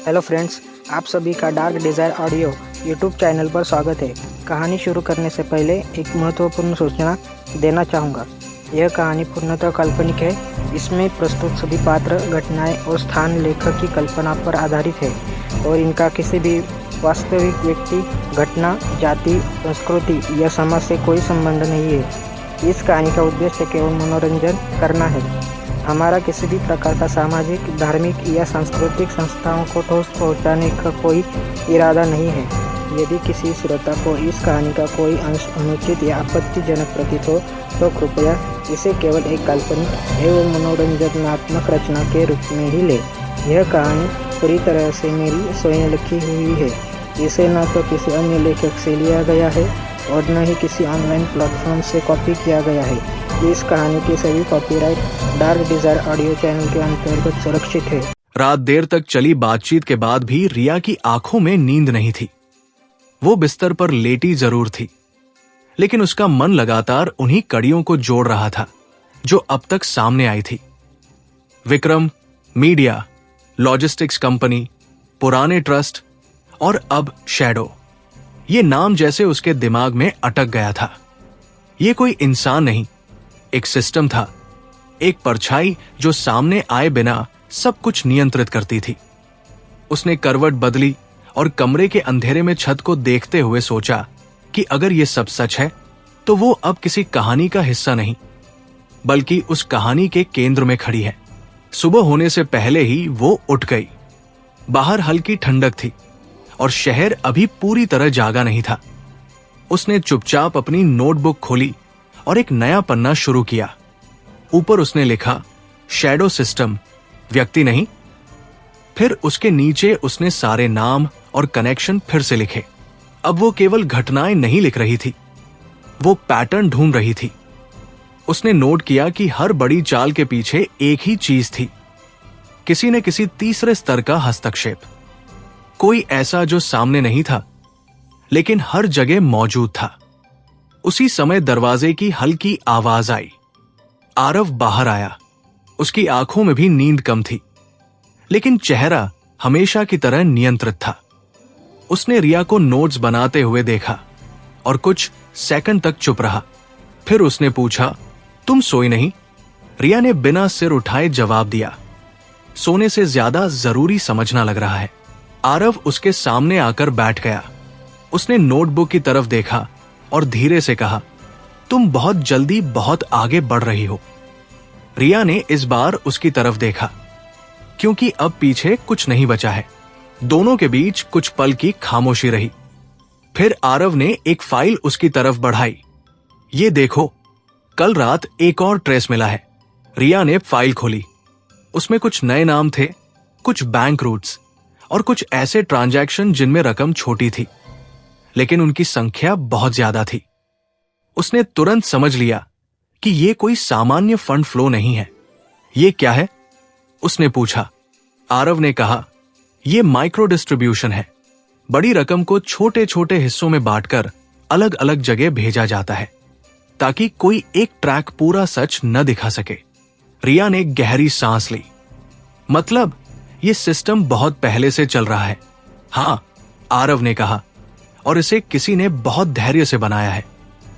Hello friends, आप सभी का dark desire audio YouTube channel पर स्वागत है। कहानी शुरू करने से पहले एक महत्वपूर्ण सूचना देना चाहूँगा। यह कहानी पूर्णतः काल्पनिक है। इसमें प्रस्तुत सभी पात्र, घटनाएं और स्थान लेखक की कल्पना पर आधारित है और इनका किसी भी वास्तविक व्यक्ति, घटना, जाति, संस्कृति या समाज से कोई संबंध नहीं है। इस कहानी का उद्देश्य केवल मनोरंजन करना है। हमारा किसी भी प्रकार का सामाजिक, धार्मिक या सांस्कृतिक संस्थाओं को ठोस पहुंचाने का कोई इरादा नहीं है। यदि किसी श्रोता को इस कहानी का कोई अंश अनुचित या आपत्तिजनक प्रतीत हो तो कृपया इसे केवल एक काल्पनिक एवं मनोरंजनात्मक रचना के रूप में ही ले। यह कहानी पूरी तरह से मेरी स्वयं लिखी हुई है। इसे न तो किसी अन्य लेखक से लिया गया है और न ही किसी ऑनलाइन प्लेटफॉर्म से कॉपी किया गया है। इस कहानी की सभी copyright dark desire audio channel के अंतर्गत सुरक्षित है। रात देर तक चली बातचीत के बाद भी रिया की आंखों में नींद नहीं थी। वो बिस्तर पर लेटी जरूर थी, लेकिन उसका मन लगातार उन्हीं कड़ियों को जोड़ रहा था जो अब तक सामने आई थी। विक्रम, मीडिया, लॉजिस्टिक्स कंपनी, पुराने ट्रस्ट और अब शैडो। ये नाम जैसे उसके दिमाग में अटक गया था। ये कोई इंसान नहीं, एक सिस्टम था, एक परछाई जो सामने आए बिना सब कुछ नियंत्रित करती थी। उसने करवट बदली और कमरे के अंधेरे में छत को देखते हुए सोचा कि अगर ये सब सच है तो वो अब किसी कहानी का हिस्सा नहीं, बल्कि उस कहानी के केंद्र में खड़ी है। सुबह होने से पहले ही वो उठ गई। बाहर हल्की ठंडक थी और शहर अभी पूरी तरह जागा नहीं था। उसने चुपचाप अपनी नोटबुक खोली और एक नया पन्ना शुरू किया। ऊपर उसने लिखा, शैडो सिस्टम, व्यक्ति नहीं। फिर उसके नीचे उसने सारे नाम और कनेक्शन फिर से लिखे। अब वो केवल घटनाएं नहीं लिख रही थी, वो पैटर्न ढूंढ रही थी। उसने नोट किया कि हर बड़ी चाल के पीछे एक ही चीज थी, किसी न किसी तीसरे स्तर का हस्तक्षेप। कोई ऐसा जो सामने नहीं था, लेकिन हर जगह मौजूद था। उसी समय दरवाजे की हल्की आवाज आई। आरव बाहर आया। उसकी आंखों में भी नींद कम थी, लेकिन चेहरा हमेशा की तरह नियंत्रित था। उसने रिया को नोट्स बनाते हुए देखा और कुछ सेकंड तक चुप रहा। फिर उसने पूछा, तुम सोई नहीं? रिया ने बिना सिर उठाए जवाब दिया, सोने से ज्यादा जरूरी समझना लग रहा है। आरव उसके सामने आकर बैठ गया। उसने नोटबुक की तरफ देखा और धीरे से कहा, तुम बहुत जल्दी बहुत आगे बढ़ रही हो। रिया ने इस बार उसकी तरफ देखा, क्योंकि अब पीछे कुछ नहीं बचा है। दोनों के बीच कुछ पल की खामोशी रही। फिर आरव ने एक फाइल उसकी तरफ बढ़ाई। ये देखो, कल रात एक और ट्रेस मिला है। रिया ने फाइल खोली। उसमें कुछ नए नाम थे, कुछ बैंक रूट्स और कुछ ऐसे ट्रांजैक्शन जिनमें रकम छोटी थी, लेकिन उनकी संख्या बहुत ज्यादा थी। उसने तुरंत समझ लिया कि यह कोई सामान्य फंड फ्लो नहीं है। यह क्या है? उसने पूछा। आरव ने कहा, यह माइक्रो डिस्ट्रीब्यूशन है। बड़ी रकम को छोटे छोटे हिस्सों में बांटकर अलग अलग जगह भेजा जाता है, ताकि कोई एक ट्रैक पूरा सच न दिखा सके। रिया ने गहरी सांस ली। मतलब यह सिस्टम बहुत पहले से चल रहा है। हां, आरव ने कहा, और इसे किसी ने बहुत धैर्य से बनाया है।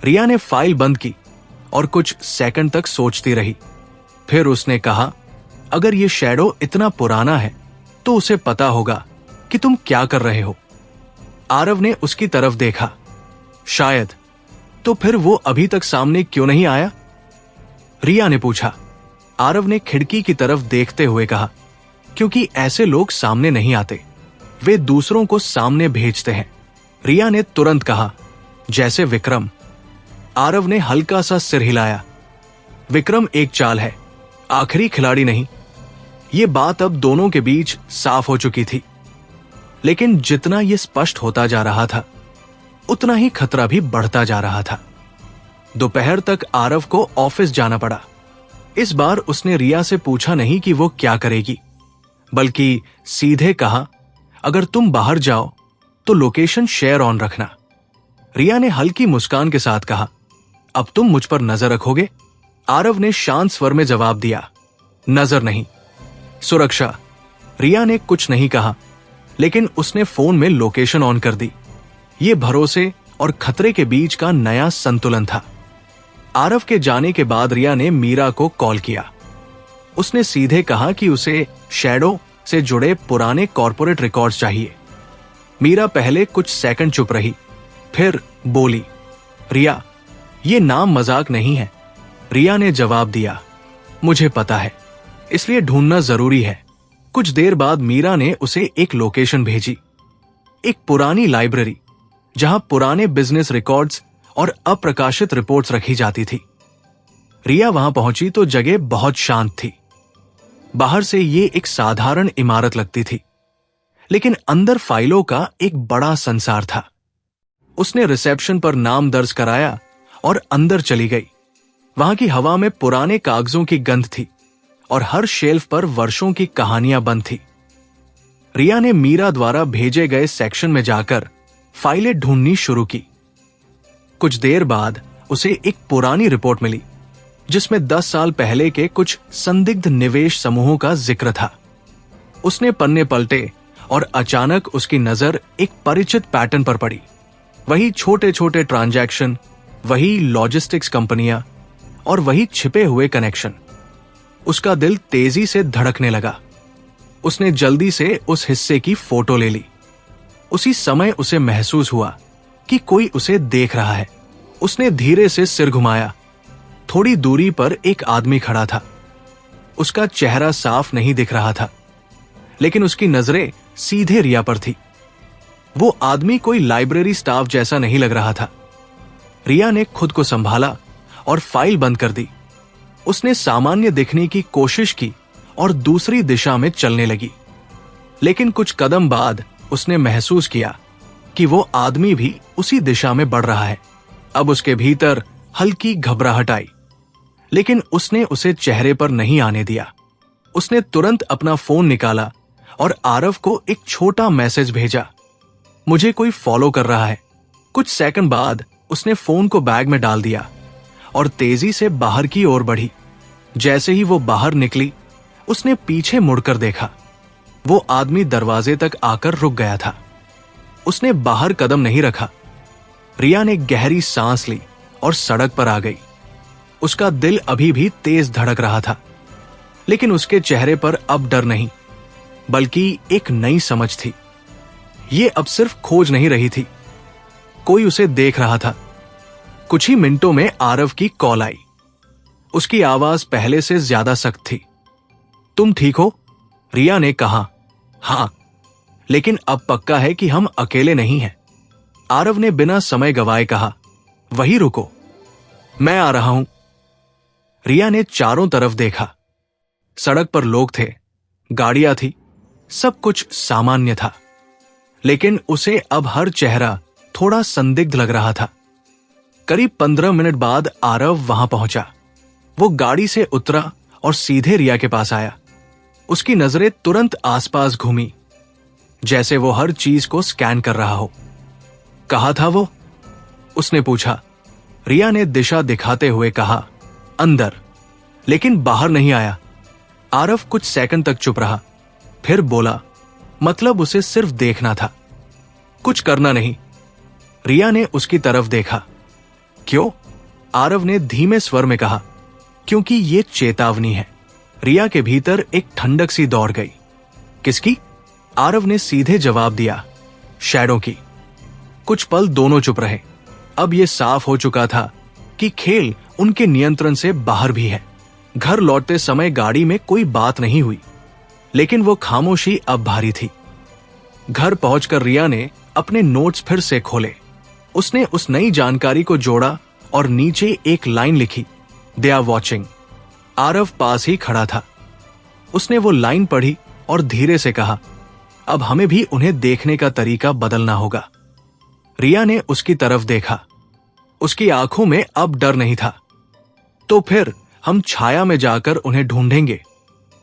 रिया ने फाइल बंद की और कुछ सेकंड तक सोचती रही। फिर उसने कहा, अगर ये शैडो इतना पुराना है तो उसे पता होगा कि तुम क्या कर रहे हो। आरव ने उसकी तरफ देखा। शायद। तो फिर वो अभी तक सामने क्यों नहीं आया? रिया ने पूछा। आरव ने खिड़की की तरफ देखते हुए कहा, क्योंकि ऐसे लोग सामने नहीं आते, वे दूसरों को सामने भेजते हैं। रिया ने तुरंत कहा, जैसे विक्रम। आरव ने हल्का सा सिर हिलाया। विक्रम एक चाल है, आखिरी खिलाड़ी नहीं। यह बात अब दोनों के बीच साफ हो चुकी थी, लेकिन जितना यह स्पष्ट होता जा रहा था, उतना ही खतरा भी बढ़ता जा रहा था। दोपहर तक आरव को ऑफिस जाना पड़ा। इस बार उसने रिया से पूछा नहीं कि वो क्या करेगी, बल्कि सीधे कहा, अगर तुम बाहर जाओ तो लोकेशन शेयर ऑन रखना। रिया ने हल्की मुस्कान के साथ कहा, अब तुम मुझ पर नजर रखोगे? आरव ने शांत स्वर में जवाब दिया, नजर नहीं, सुरक्षा। रिया ने कुछ नहीं कहा, लेकिन उसने फोन में लोकेशन ऑन कर दी। ये भरोसे और खतरे के बीच का नया संतुलन था। आरव के जाने के बाद रिया ने मीरा को कॉल किया। उसने सीधे कहा कि उसे शैडो से जुड़े पुराने कॉर्पोरेट रिकॉर्ड्स चाहिए। मीरा पहले कुछ सेकंड चुप रही, फिर बोली, रिया, ये नाम मजाक नहीं है। रिया ने जवाब दिया, मुझे पता है, इसलिए ढूंढना जरूरी है। कुछ देर बाद मीरा ने उसे एक लोकेशन भेजी, एक पुरानी लाइब्रेरी जहां पुराने बिजनेस रिकॉर्ड्स और अप्रकाशित रिपोर्ट्स रखी जाती थी। रिया वहां पहुंची तो जगह बहुत शांत थी। बाहर से ये एक साधारण इमारत लगती थी, लेकिन अंदर फाइलों का एक बड़ा संसार था। उसने रिसेप्शन पर नाम दर्ज कराया और अंदर चली गई। वहां की हवा में पुराने कागजों की गंध थी और हर शेल्फ पर वर्षों की कहानियां बंद थी। रिया ने मीरा द्वारा भेजे गए सेक्शन में जाकर फाइलें ढूंढनी शुरू की। कुछ देर बाद उसे एक पुरानी रिपोर्ट मिली जिसमें 10 साल पहले के कुछ संदिग्ध निवेश समूहों का जिक्र था। उसने पन्ने पलटे और अचानक उसकी नजर एक परिचित पैटर्न पर पड़ी। वही छोटे छोटे ट्रांजैक्शन, वही लॉजिस्टिक्स कंपनियां और वही छिपे हुए कनेक्शन। उसका दिल तेजी से धड़कने लगा। उसने जल्दी से उस हिस्से की फोटो ले ली। उसी समय उसे महसूस हुआ कि कोई उसे देख रहा है। उसने धीरे से सिर घुमाया। थोड़ी दूरी पर एक आदमी खड़ा था। उसका चेहरा साफ नहीं दिख रहा था, लेकिन उसकी नजरें सीधे रिया पर थी। वो आदमी कोई लाइब्रेरी स्टाफ जैसा नहीं लग रहा था। रिया ने खुद को संभाला और फाइल बंद कर दी। उसने सामान्य दिखने की कोशिश की और दूसरी दिशा में चलने लगी। लेकिन कुछ कदम बाद उसने महसूस किया कि वो आदमी भी उसी दिशा में बढ़ रहा है। अब उसके भीतर हल्की घबराहट आई, लेकिन उसने उसे चेहरे पर नहीं आने दिया। उसने तुरंत अपना फोन निकाला और आरव को एक छोटा मैसेज भेजा, मुझे कोई फॉलो कर रहा है। कुछ सेकंड बाद उसने फोन को बैग में डाल दिया और तेजी से बाहर की ओर बढ़ी। जैसे ही वो बाहर निकली, उसने पीछे मुड़कर देखा। वो आदमी दरवाजे तक आकर रुक गया था। उसने बाहर कदम नहीं रखा। रिया ने गहरी सांस ली और सड़क पर आ गई। उसका दिल अभी भी तेज धड़क रहा था, लेकिन उसके चेहरे पर अब डर नहीं, बल्कि एक नई समझ थी। ये अब सिर्फ खोज नहीं रही थी, कोई उसे देख रहा था। कुछ ही मिनटों में आरव की कॉल आई। उसकी आवाज पहले से ज्यादा सख्त थी। तुम ठीक हो? रिया ने कहा, हां, लेकिन अब पक्का है कि हम अकेले नहीं हैं। आरव ने बिना समय गवाए कहा, वहीं रुको, मैं आ रहा हूं। रिया ने चारों तरफ देखा। सड़क पर लोग थे, गाड़ियां थी, सब कुछ सामान्य था, लेकिन उसे अब हर चेहरा थोड़ा संदिग्ध लग रहा था। करीब 15 मिनट बाद आरव वहां पहुंचा। वो गाड़ी से उतरा और सीधे रिया के पास आया। उसकी नजरें तुरंत आसपास घूमी, जैसे वो हर चीज को स्कैन कर रहा हो। कहा था वो? उसने पूछा। रिया ने दिशा दिखाते हुए कहा, अंदर, लेकिन बाहर नहीं आया। आरव कुछ सेकंड तक चुप रहा, फिर बोला, मतलब उसे सिर्फ देखना था, कुछ करना नहीं। रिया ने उसकी तरफ देखा। क्यों? आरव ने धीमे स्वर में कहा, क्योंकि ये चेतावनी है। रिया के भीतर एक ठंडक सी दौड़ गई। किसकी? आरव ने सीधे जवाब दिया, शैडो की। कुछ पल दोनों चुप रहे। अब यह साफ हो चुका था कि खेल उनके नियंत्रण से बाहर भी है। घर लौटते समय गाड़ी में कोई बात नहीं हुई, लेकिन वो खामोशी अब भारी थी। घर पहुंचकर रिया ने अपने नोट्स फिर से खोले। उसने उस नई जानकारी को जोड़ा और नीचे एक लाइन लिखी, दे आर वॉचिंग। आरव पास ही खड़ा था। उसने वो लाइन पढ़ी और धीरे से कहा, अब हमें भी उन्हें देखने का तरीका बदलना होगा। रिया ने उसकी तरफ देखा। उसकी आंखों में अब डर नहीं था। तो फिर हम छाया में जाकर उन्हें ढूंढेंगे,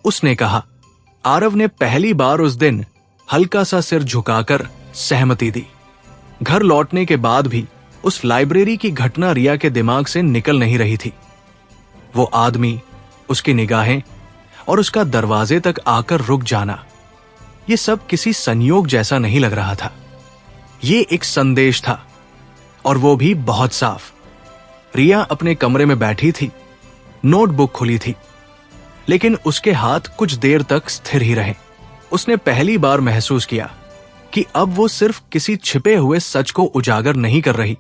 उसने कहा। आरव ने पहली बार उस दिन हल्का सा सिर झुकाकर सहमति दी। घर लौटने के बाद भी उस लाइब्रेरी की घटना रिया के दिमाग से निकल नहीं रही थी। वो आदमी, उसकी निगाहें और उसका दरवाजे तक आकर रुक जाना, ये सब किसी संयोग जैसा नहीं लग रहा था। ये एक संदेश था, और वो भी बहुत साफ। रिया अपने कमरे में बैठी थी, नोटबुक खुली थी, लेकिन उसके हाथ कुछ देर तक स्थिर ही रहे। उसने पहली बार महसूस किया कि अब वो सिर्फ किसी छिपे हुए सच को उजागर नहीं कर रही,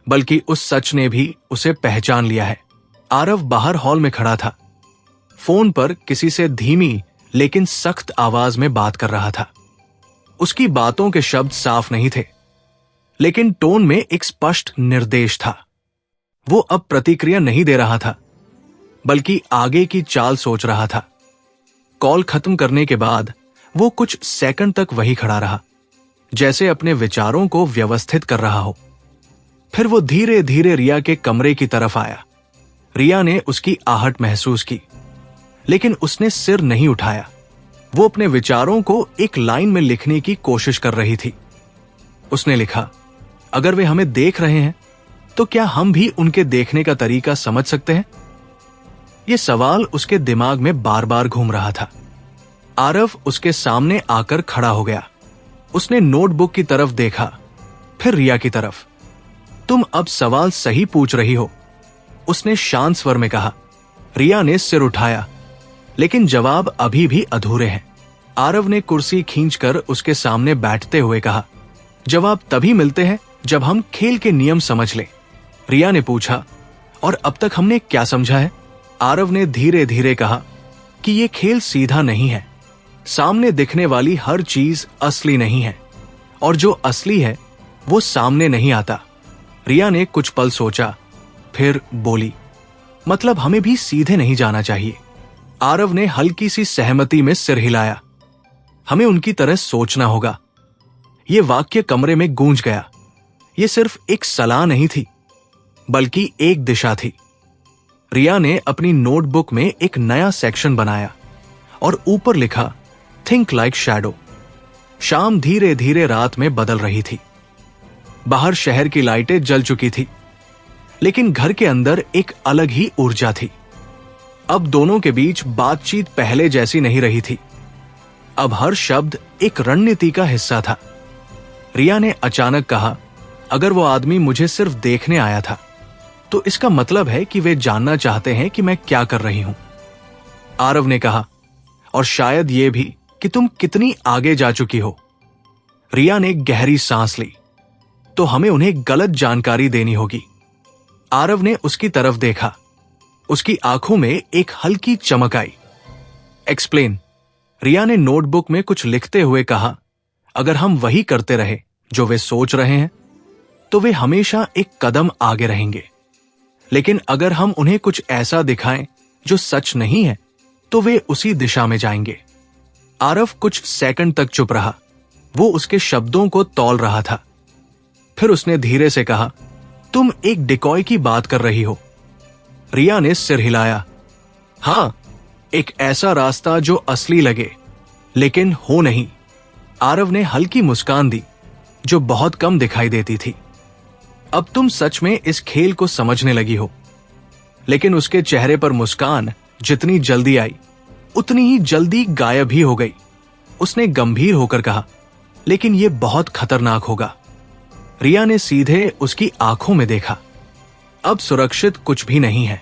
बल्कि उस सच ने भी उसे पहचान लिया है। आरव बाहर हॉल में खड़ा था, फोन पर किसी से धीमी लेकिन सख्त आवाज में बात कर रहा था। उसकी बातों के शब्द साफ नहीं थे, लेकिन टोन में एक स्पष्ट निर्देश था। वो अब प्रतिक्रिया नहीं दे रहा था, बल्कि आगे की चाल सोच रहा था। कॉल खत्म करने के बाद वो कुछ सेकंड तक वही खड़ा रहा, जैसे अपने विचारों को व्यवस्थित कर रहा हो। फिर वो धीरे धीरे रिया के कमरे की तरफ आया। रिया ने उसकी आहट महसूस की, लेकिन उसने सिर नहीं उठाया। वो अपने विचारों को एक लाइन में लिखने की कोशिश कर रही थी। उसने लिखा, अगर वे हमें देख रहे हैं तो क्या हम भी उनके देखने का तरीका समझ सकते हैं? यह सवाल उसके दिमाग में बार बार घूम रहा था। आरव उसके सामने आकर खड़ा हो गया। उसने नोटबुक की तरफ देखा, फिर रिया की तरफ। तुम अब सवाल सही पूछ रही हो, उसने शांत स्वर में कहा। रिया ने सिर उठाया, लेकिन जवाब अभी भी अधूरे हैं। आरव ने कुर्सी खींचकर उसके सामने बैठते हुए कहा, जवाब तभी मिलते हैं जब हम खेल के नियम समझ लें। रिया ने पूछा, और अब तक हमने क्या समझा है? आरव ने धीरे धीरे कहा कि यह खेल सीधा नहीं है। सामने दिखने वाली हर चीज असली नहीं है, और जो असली है वो सामने नहीं आता। रिया ने कुछ पल सोचा, फिर बोली, मतलब हमें भी सीधे नहीं जाना चाहिए। आरव ने हल्की सी सहमति में सिर हिलाया। हमें उनकी तरह सोचना होगा। यह वाक्य कमरे में गूंज गया। यह सिर्फ एक सलाह नहीं थी, बल्कि एक दिशा थी। रिया ने अपनी नोटबुक में एक नया सेक्शन बनाया और ऊपर लिखा, थिंक लाइक शैडो। शाम धीरे धीरे रात में बदल रही थी। बाहर शहर की लाइटें जल चुकी थी, लेकिन घर के अंदर एक अलग ही ऊर्जा थी। अब दोनों के बीच बातचीत पहले जैसी नहीं रही थी। अब हर शब्द एक रणनीति का हिस्सा था। रिया ने अचानक कहा, अगर वो आदमी मुझे सिर्फ देखने आया था, तो इसका मतलब है कि वे जानना चाहते हैं कि मैं क्या कर रही हूं। आरव ने कहा, और शायद ये भी कि तुम कितनी आगे जा चुकी हो। रिया ने गहरी सांस ली, तो हमें उन्हें गलत जानकारी देनी होगी। आरव ने उसकी तरफ देखा। उसकी आंखों में एक हल्की चमक आई। एक्सप्लेन। रिया ने नोटबुक में कुछ लिखते हुए कहा, अगर हम वही करते रहे जो वे सोच रहे हैं, तो वे हमेशा एक कदम आगे रहेंगे। लेकिन अगर हम उन्हें कुछ ऐसा दिखाएं जो सच नहीं है, तो वे उसी दिशा में जाएंगे। आरव कुछ सेकंड तक चुप रहा। वो उसके शब्दों को तौल रहा था। फिर उसने धीरे से कहा, तुम एक डिकॉय की बात कर रही हो। रिया ने सिर हिलाया। हां, एक ऐसा रास्ता जो असली लगे, लेकिन हो नहीं। आरव ने हल्की मुस्कान दी, जो बहुत कम दिखाई देती थी। अब तुम सच में इस खेल को समझने लगी हो। लेकिन उसके चेहरे पर मुस्कान जितनी जल्दी आई, उतनी ही जल्दी गायब ही हो गई। उसने गंभीर होकर कहा, लेकिन यह बहुत खतरनाक होगा। रिया ने सीधे उसकी आंखों में देखा। अब सुरक्षित कुछ भी नहीं है।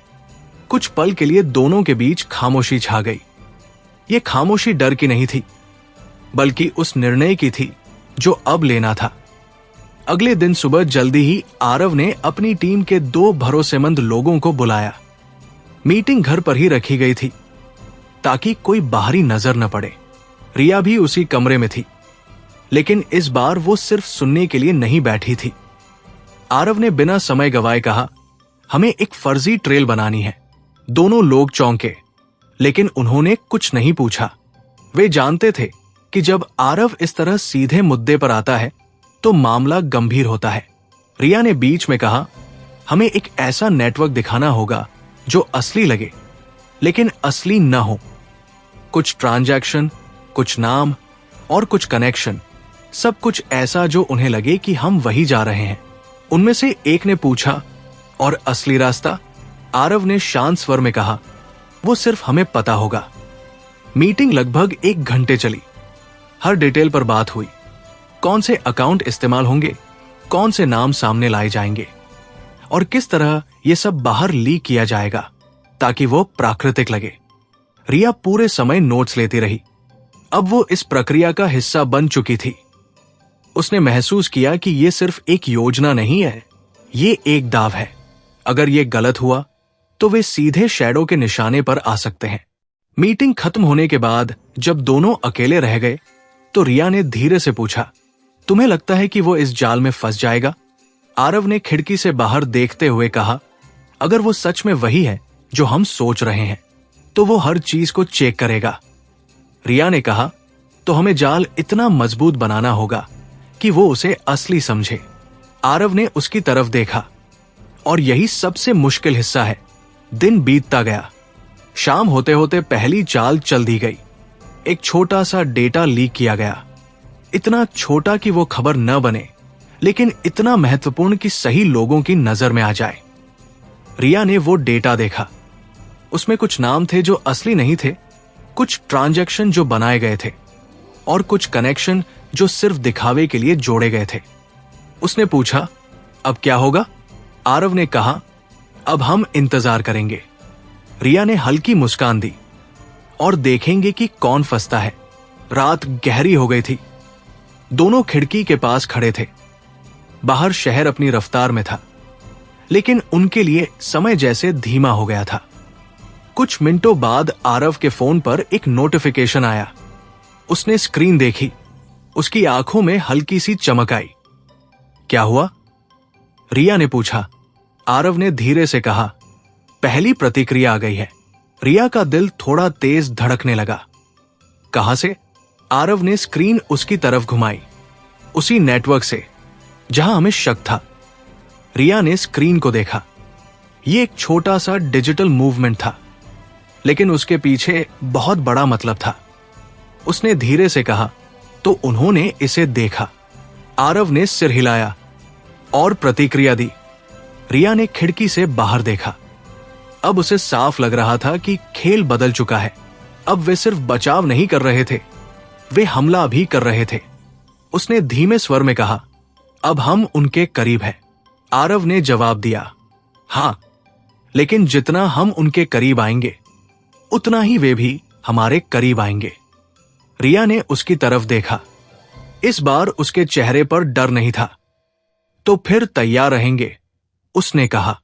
कुछ पल के लिए दोनों के बीच खामोशी छा गई। यह खामोशी डर की नहीं थी, बल्कि उस निर्णय की थी जो अब लेना था। अगले दिन सुबह जल्दी ही आरव ने अपनी टीम के 2 भरोसेमंद लोगों को बुलाया। मीटिंग घर पर ही रखी गई थी, ताकि कोई बाहरी नजर न पड़े। रिया भी उसी कमरे में थी, लेकिन इस बार वो सिर्फ सुनने के लिए नहीं बैठी थी। आरव ने बिना समय गवाए कहा, हमें एक फर्जी ट्रेल बनानी है। दोनों लोग चौंके, लेकिन उन्होंने कुछ नहीं पूछा। वे जानते थे कि जब आरव इस तरह सीधे मुद्दे पर आता है, तो मामला गंभीर होता है। रिया ने बीच में कहा, हमें एक ऐसा नेटवर्क दिखाना होगा जो असली लगे, लेकिन असली न हो। कुछ ट्रांजैक्शन, कुछ नाम और कुछ कनेक्शन, सब कुछ ऐसा जो उन्हें लगे कि हम वही जा रहे हैं। उनमें से एक ने पूछा, और असली रास्ता? आरव ने शांत स्वर में कहा, वो सिर्फ हमें पता होगा। मीटिंग लगभग 1 घंटे चली। हर डिटेल पर बात हुई। कौन से अकाउंट इस्तेमाल होंगे, कौन से नाम सामने लाए जाएंगे और किस तरह यह सब बाहर लीक किया जाएगा ताकि वो प्राकृतिक लगे। रिया पूरे समय नोट्स लेती रही। अब वो इस प्रक्रिया का हिस्सा बन चुकी थी। उसने महसूस किया कि ये सिर्फ एक योजना नहीं है, ये एक दाव है। अगर ये गलत हुआ तो वे सीधे शैडो के निशाने पर आ सकते हैं। मीटिंग खत्म होने के बाद जब दोनों अकेले रह गए तो रिया ने धीरे से पूछा, तुम्हें लगता है कि वो इस जाल में फंस जाएगा? आरव ने खिड़की से बाहर देखते हुए कहा, अगर वो सच में वही है जो हम सोच रहे हैं तो वो हर चीज को चेक करेगा। रिया ने कहा, तो हमें जाल इतना मजबूत बनाना होगा कि वो उसे असली समझे। आरव ने उसकी तरफ देखा, और यही सबसे मुश्किल हिस्सा है। दिन बीतता गया। शाम होते होते पहली चाल चल दी गई। एक छोटा सा डेटा लीक किया गया, इतना छोटा कि वो खबर न बने, लेकिन इतना महत्वपूर्ण कि सही लोगों की नजर में आ जाए। रिया ने वो डेटा देखा। उसमें कुछ नाम थे जो असली नहीं थे, कुछ ट्रांजैक्शन जो बनाए गए थे और कुछ कनेक्शन जो सिर्फ दिखावे के लिए जोड़े गए थे। उसने पूछा, अब क्या होगा? आरव ने कहा, अब हम इंतजार करेंगे। रिया ने हल्की मुस्कान दी, और देखेंगे कि कौन फंसता है। रात गहरी हो गई थी। दोनों खिड़की के पास खड़े थे। बाहर शहर अपनी रफ्तार में था, लेकिन उनके लिए समय जैसे धीमा हो गया था। कुछ मिनटों बाद आरव के फोन पर एक नोटिफिकेशन आया। उसने स्क्रीन देखी। उसकी आंखों में हल्की सी चमक आई। क्या हुआ? रिया ने पूछा। आरव ने धीरे से कहा, पहली प्रतिक्रिया आ गई है। रिया का दिल थोड़ा तेज धड़कने लगा। कहां से? आरव ने स्क्रीन उसकी तरफ घुमाई। उसी नेटवर्क से जहां हमें शक था। रिया ने स्क्रीन को देखा। यह एक छोटा सा डिजिटल मूवमेंट था, लेकिन उसके पीछे बहुत बड़ा मतलब था। उसने धीरे से कहा, तो उन्होंने इसे देखा। आरव ने सिर हिलाया और प्रतिक्रिया दी। रिया ने खिड़की से बाहर देखा। अब उसे साफ लग रहा था कि खेल बदल चुका है। अब वे सिर्फ बचाव नहीं कर रहे थे, वे हमला भी कर रहे थे। उसने धीमे स्वर में कहा, अब हम उनके करीब हैं। आरव ने जवाब दिया, हां, लेकिन जितना हम उनके करीब आएंगे उतना ही वे भी हमारे करीब आएंगे। रिया ने उसकी तरफ देखा। इस बार उसके चेहरे पर डर नहीं था। तो फिर तैयार रहेंगे, उसने कहा।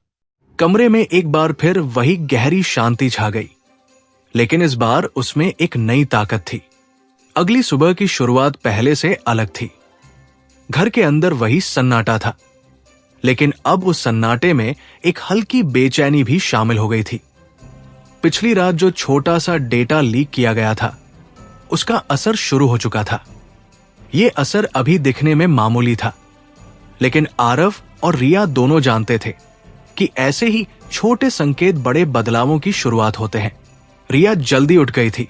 कमरे में एक बार फिर वही गहरी शांति छा गई, लेकिन इस बार उसमें एक नई ताकत थी। अगली सुबह की शुरुआत पहले से अलग थी। घर के अंदर वही सन्नाटा था, लेकिन अब उस सन्नाटे में एक हल्की बेचैनी भी शामिल हो गई थी। पिछली रात जो छोटा सा डेटा लीक किया गया था, उसका असर शुरू हो चुका था। यह असर अभी दिखने में मामूली था, लेकिन आरव और रिया दोनों जानते थे कि ऐसे ही छोटे संकेत बड़े बदलावों की शुरुआत होते हैं। रिया जल्दी उठ गई थी।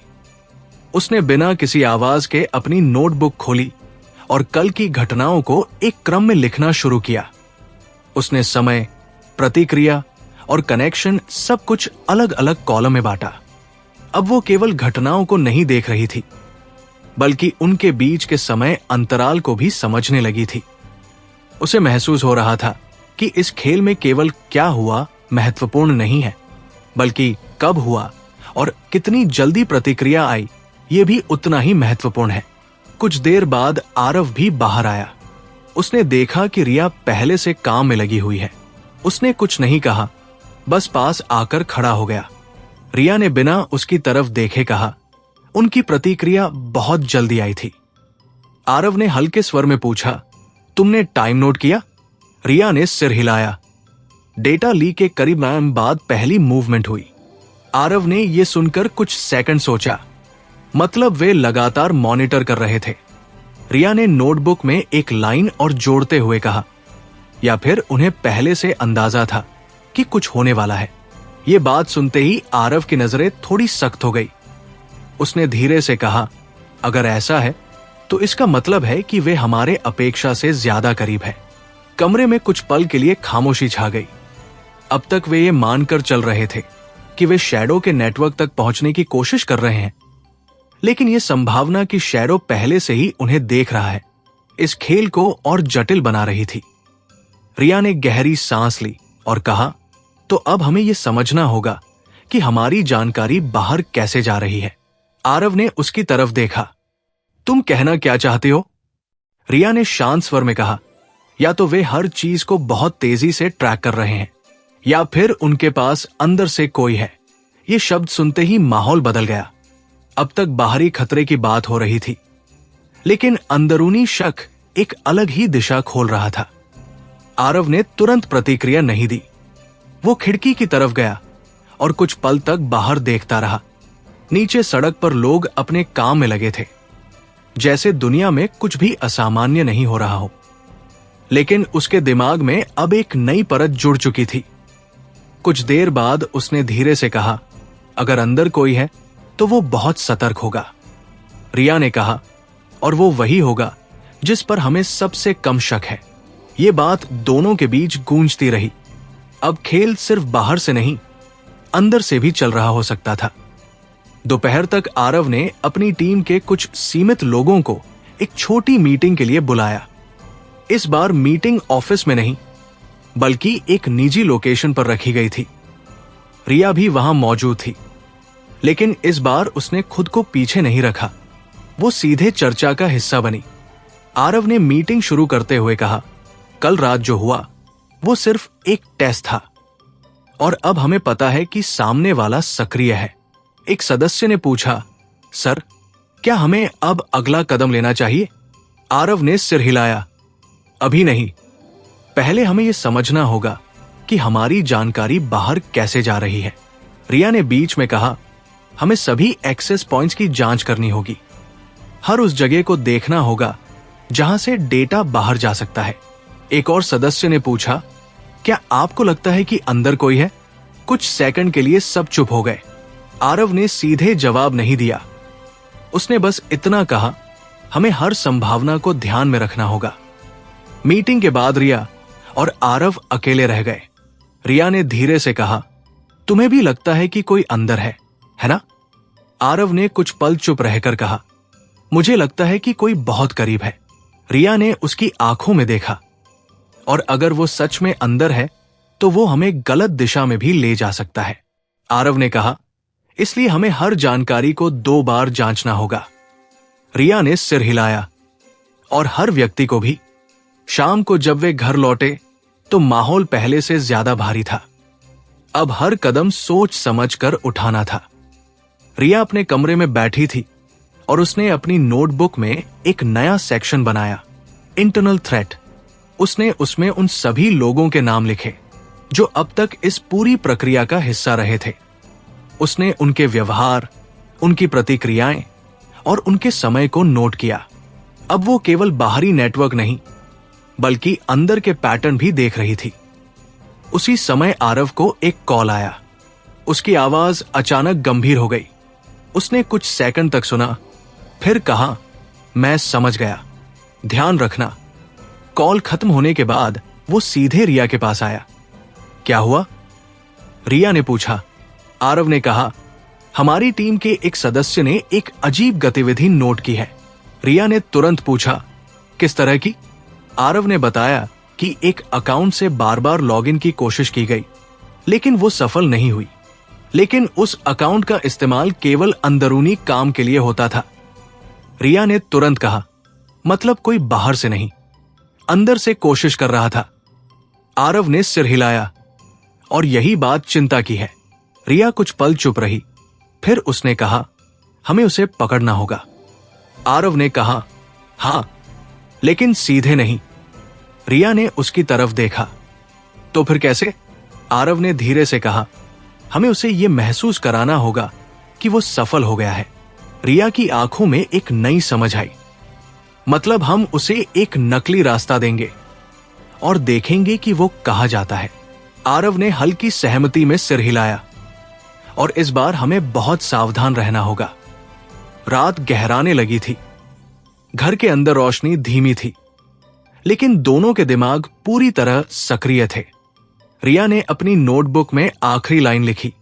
उसने बिना किसी आवाज के अपनी नोटबुक खोली और कल की घटनाओं को एक क्रम में लिखना शुरू किया। उसने समय, प्रतिक्रिया और कनेक्शन सब कुछ अलग अलग कॉलम में बांटा। अब वो केवल घटनाओं को नहीं देख रही थी, बल्कि उनके बीच के समय अंतराल को भी समझने लगी थी। उसे महसूस हो रहा था कि इस खेल में केवल क्या हुआ महत्वपूर्ण नहीं है, बल्कि कब हुआ और कितनी जल्दी प्रतिक्रिया आई, ये भी उतना ही महत्वपूर्ण है। कुछ देर बाद आरव भी बाहर आया। उसने देखा कि रिया पहले से काम में लगी हुई है। उसने कुछ नहीं कहा, बस पास आकर खड़ा हो गया। रिया ने बिना उसकी तरफ देखे कहा, उनकी प्रतिक्रिया बहुत जल्दी आई थी। आरव ने हल्के स्वर में पूछा, तुमने टाइम नोट किया? रिया ने सिर हिलाया। डेटा लीक के करीब बाद पहली मूवमेंट हुई। आरव ने यह सुनकर कुछ सेकंड सोचा, मतलब वे लगातार मॉनिटर कर रहे थे। रिया ने नोटबुक में एक लाइन और जोड़ते हुए कहा, या फिर उन्हें पहले से अंदाजा था कि कुछ होने वाला है। ये बात सुनते ही आरव की नजरें थोड़ी सख्त हो गई। उसने धीरे से कहा, अगर ऐसा है तो इसका मतलब है कि वे हमारे अपेक्षा से ज्यादा करीब है। कमरे में कुछ पल के लिए खामोशी छा गई। अब तक वे ये मानकर चल रहे थे कि वे शैडो के नेटवर्क तक पहुंचने की कोशिश कर रहे हैं, लेकिन यह संभावना कि शैरो पहले से ही उन्हें देख रहा है इस खेल को और जटिल बना रही थी। रिया ने गहरी सांस ली और कहा, तो अब हमें यह समझना होगा कि हमारी जानकारी बाहर कैसे जा रही है। आरव ने उसकी तरफ देखा। तुम कहना क्या चाहते हो? रिया ने शांत स्वर में कहा, या तो वे हर चीज को बहुत तेजी से ट्रैक कर रहे हैं या फिर उनके पास अंदर से कोई है। ये शब्द सुनते ही माहौल बदल गया। अब तक बाहरी खतरे की बात हो रही थी, लेकिन अंदरूनी शक एक अलग ही दिशा खोल रहा था। आरव ने तुरंत प्रतिक्रिया नहीं दी। वो खिड़की की तरफ गया और कुछ पल तक बाहर देखता रहा। नीचे सड़क पर लोग अपने काम में लगे थे, जैसे दुनिया में कुछ भी असामान्य नहीं हो रहा हो। लेकिन उसके दिमाग में अब एक नई परत जुड़ चुकी थी। कुछ देर बाद उसने धीरे से कहा, अगर अंदर कोई है तो वो बहुत सतर्क होगा। रिया ने कहा, और वो वही होगा जिस पर हमें सबसे कम शक है। ये बात दोनों के बीच गूंजती रही। अब खेल सिर्फ बाहर से नहीं, अंदर से भी चल रहा हो सकता था। दोपहर तक आरव ने अपनी टीम के कुछ सीमित लोगों को एक छोटी मीटिंग के लिए बुलाया। इस बार मीटिंग ऑफिस में नहीं, बल्कि एक निजी लोकेशन पर रखी गई थी। रिया भी वहां मौजूद थी, लेकिन इस बार उसने खुद को पीछे नहीं रखा। वो सीधे चर्चा का हिस्सा बनी। आरव ने मीटिंग शुरू करते हुए कहा, कल रात जो हुआ वो सिर्फ एक टेस्ट था और अब हमें पता है कि सामने वाला सक्रिय है। एक सदस्य ने पूछा, सर, क्या हमें अब अगला कदम लेना चाहिए? आरव ने सिर हिलाया, अभी नहीं। पहले हमें यह समझना होगा कि हमारी जानकारी बाहर कैसे जा रही है। रिया ने बीच में कहा, हमें सभी एक्सेस पॉइंट्स की जांच करनी होगी। हर उस जगह को देखना होगा जहां से डेटा बाहर जा सकता है। एक और सदस्य ने पूछा, क्या आपको लगता है कि अंदर कोई है? कुछ सेकंड के लिए सब चुप हो गए। आरव ने सीधे जवाब नहीं दिया। उसने बस इतना कहा, हमें हर संभावना को ध्यान में रखना होगा। मीटिंग के बाद रिया और आरव अकेले रह गए। रिया ने धीरे से कहा, तुम्हें भी लगता है कि कोई अंदर है ना? आरव ने कुछ पल चुप रहकर कहा, मुझे लगता है कि कोई बहुत करीब है। रिया ने उसकी आंखों में देखा, और अगर वो सच में अंदर है तो वो हमें गलत दिशा में भी ले जा सकता है। आरव ने कहा, इसलिए हमें हर जानकारी को 2 बार जांचना होगा। रिया ने सिर हिलाया, और हर व्यक्ति को भी। शाम को जब वे घर लौटे तो माहौल पहले से ज्यादा भारी था। अब हर कदम सोच समझ कर उठाना था। रिया अपने कमरे में बैठी थी और उसने अपनी नोटबुक में एक नया सेक्शन बनाया, इंटरनल थ्रेट। उसने उसमें उन सभी लोगों के नाम लिखे जो अब तक इस पूरी प्रक्रिया का हिस्सा रहे थे। उसने उनके व्यवहार, उनकी प्रतिक्रियाएं और उनके समय को नोट किया। अब वो केवल बाहरी नेटवर्क नहीं, बल्कि अंदर के पैटर्न भी देख रही थी। उसी समय आरव को एक कॉल आया। उसकी आवाज अचानक गंभीर हो गई। उसने कुछ सेकंड तक सुना, फिर कहा, मैं समझ गया, ध्यान रखना। कॉल खत्म होने के बाद वो सीधे रिया के पास आया। क्या हुआ? रिया ने पूछा। आरव ने कहा, हमारी टीम के एक सदस्य ने एक अजीब गतिविधि नोट की है। रिया ने तुरंत पूछा, किस तरह की? आरव ने बताया कि एक अकाउंट से बार बार लॉगिन की कोशिश की गई, लेकिन वो सफल नहीं हुई। लेकिन उस अकाउंट का इस्तेमाल केवल अंदरूनी काम के लिए होता था। रिया ने तुरंत कहा, मतलब कोई बाहर से नहीं, अंदर से कोशिश कर रहा था। आरव ने सिर हिलाया, और यही बात चिंता की है। रिया कुछ पल चुप रही, फिर उसने कहा, हमें उसे पकड़ना होगा। आरव ने कहा, हां, लेकिन सीधे नहीं। रिया ने उसकी तरफ देखा। तो फिर कैसे? आरव ने धीरे से कहा, हमें उसे यह महसूस कराना होगा कि वो सफल हो गया है। रिया की आंखों में एक नई समझ आई। मतलब हम उसे एक नकली रास्ता देंगे और देखेंगे कि वो कहां जाता है। आरव ने हल्की सहमति में सिर हिलाया, और इस बार हमें बहुत सावधान रहना होगा। रात गहराने लगी थी। घर के अंदर रोशनी धीमी थी, लेकिन दोनों के दिमाग पूरी तरह सक्रिय थे। रिया ने अपनी नोटबुक में आखिरी लाइन लिखी,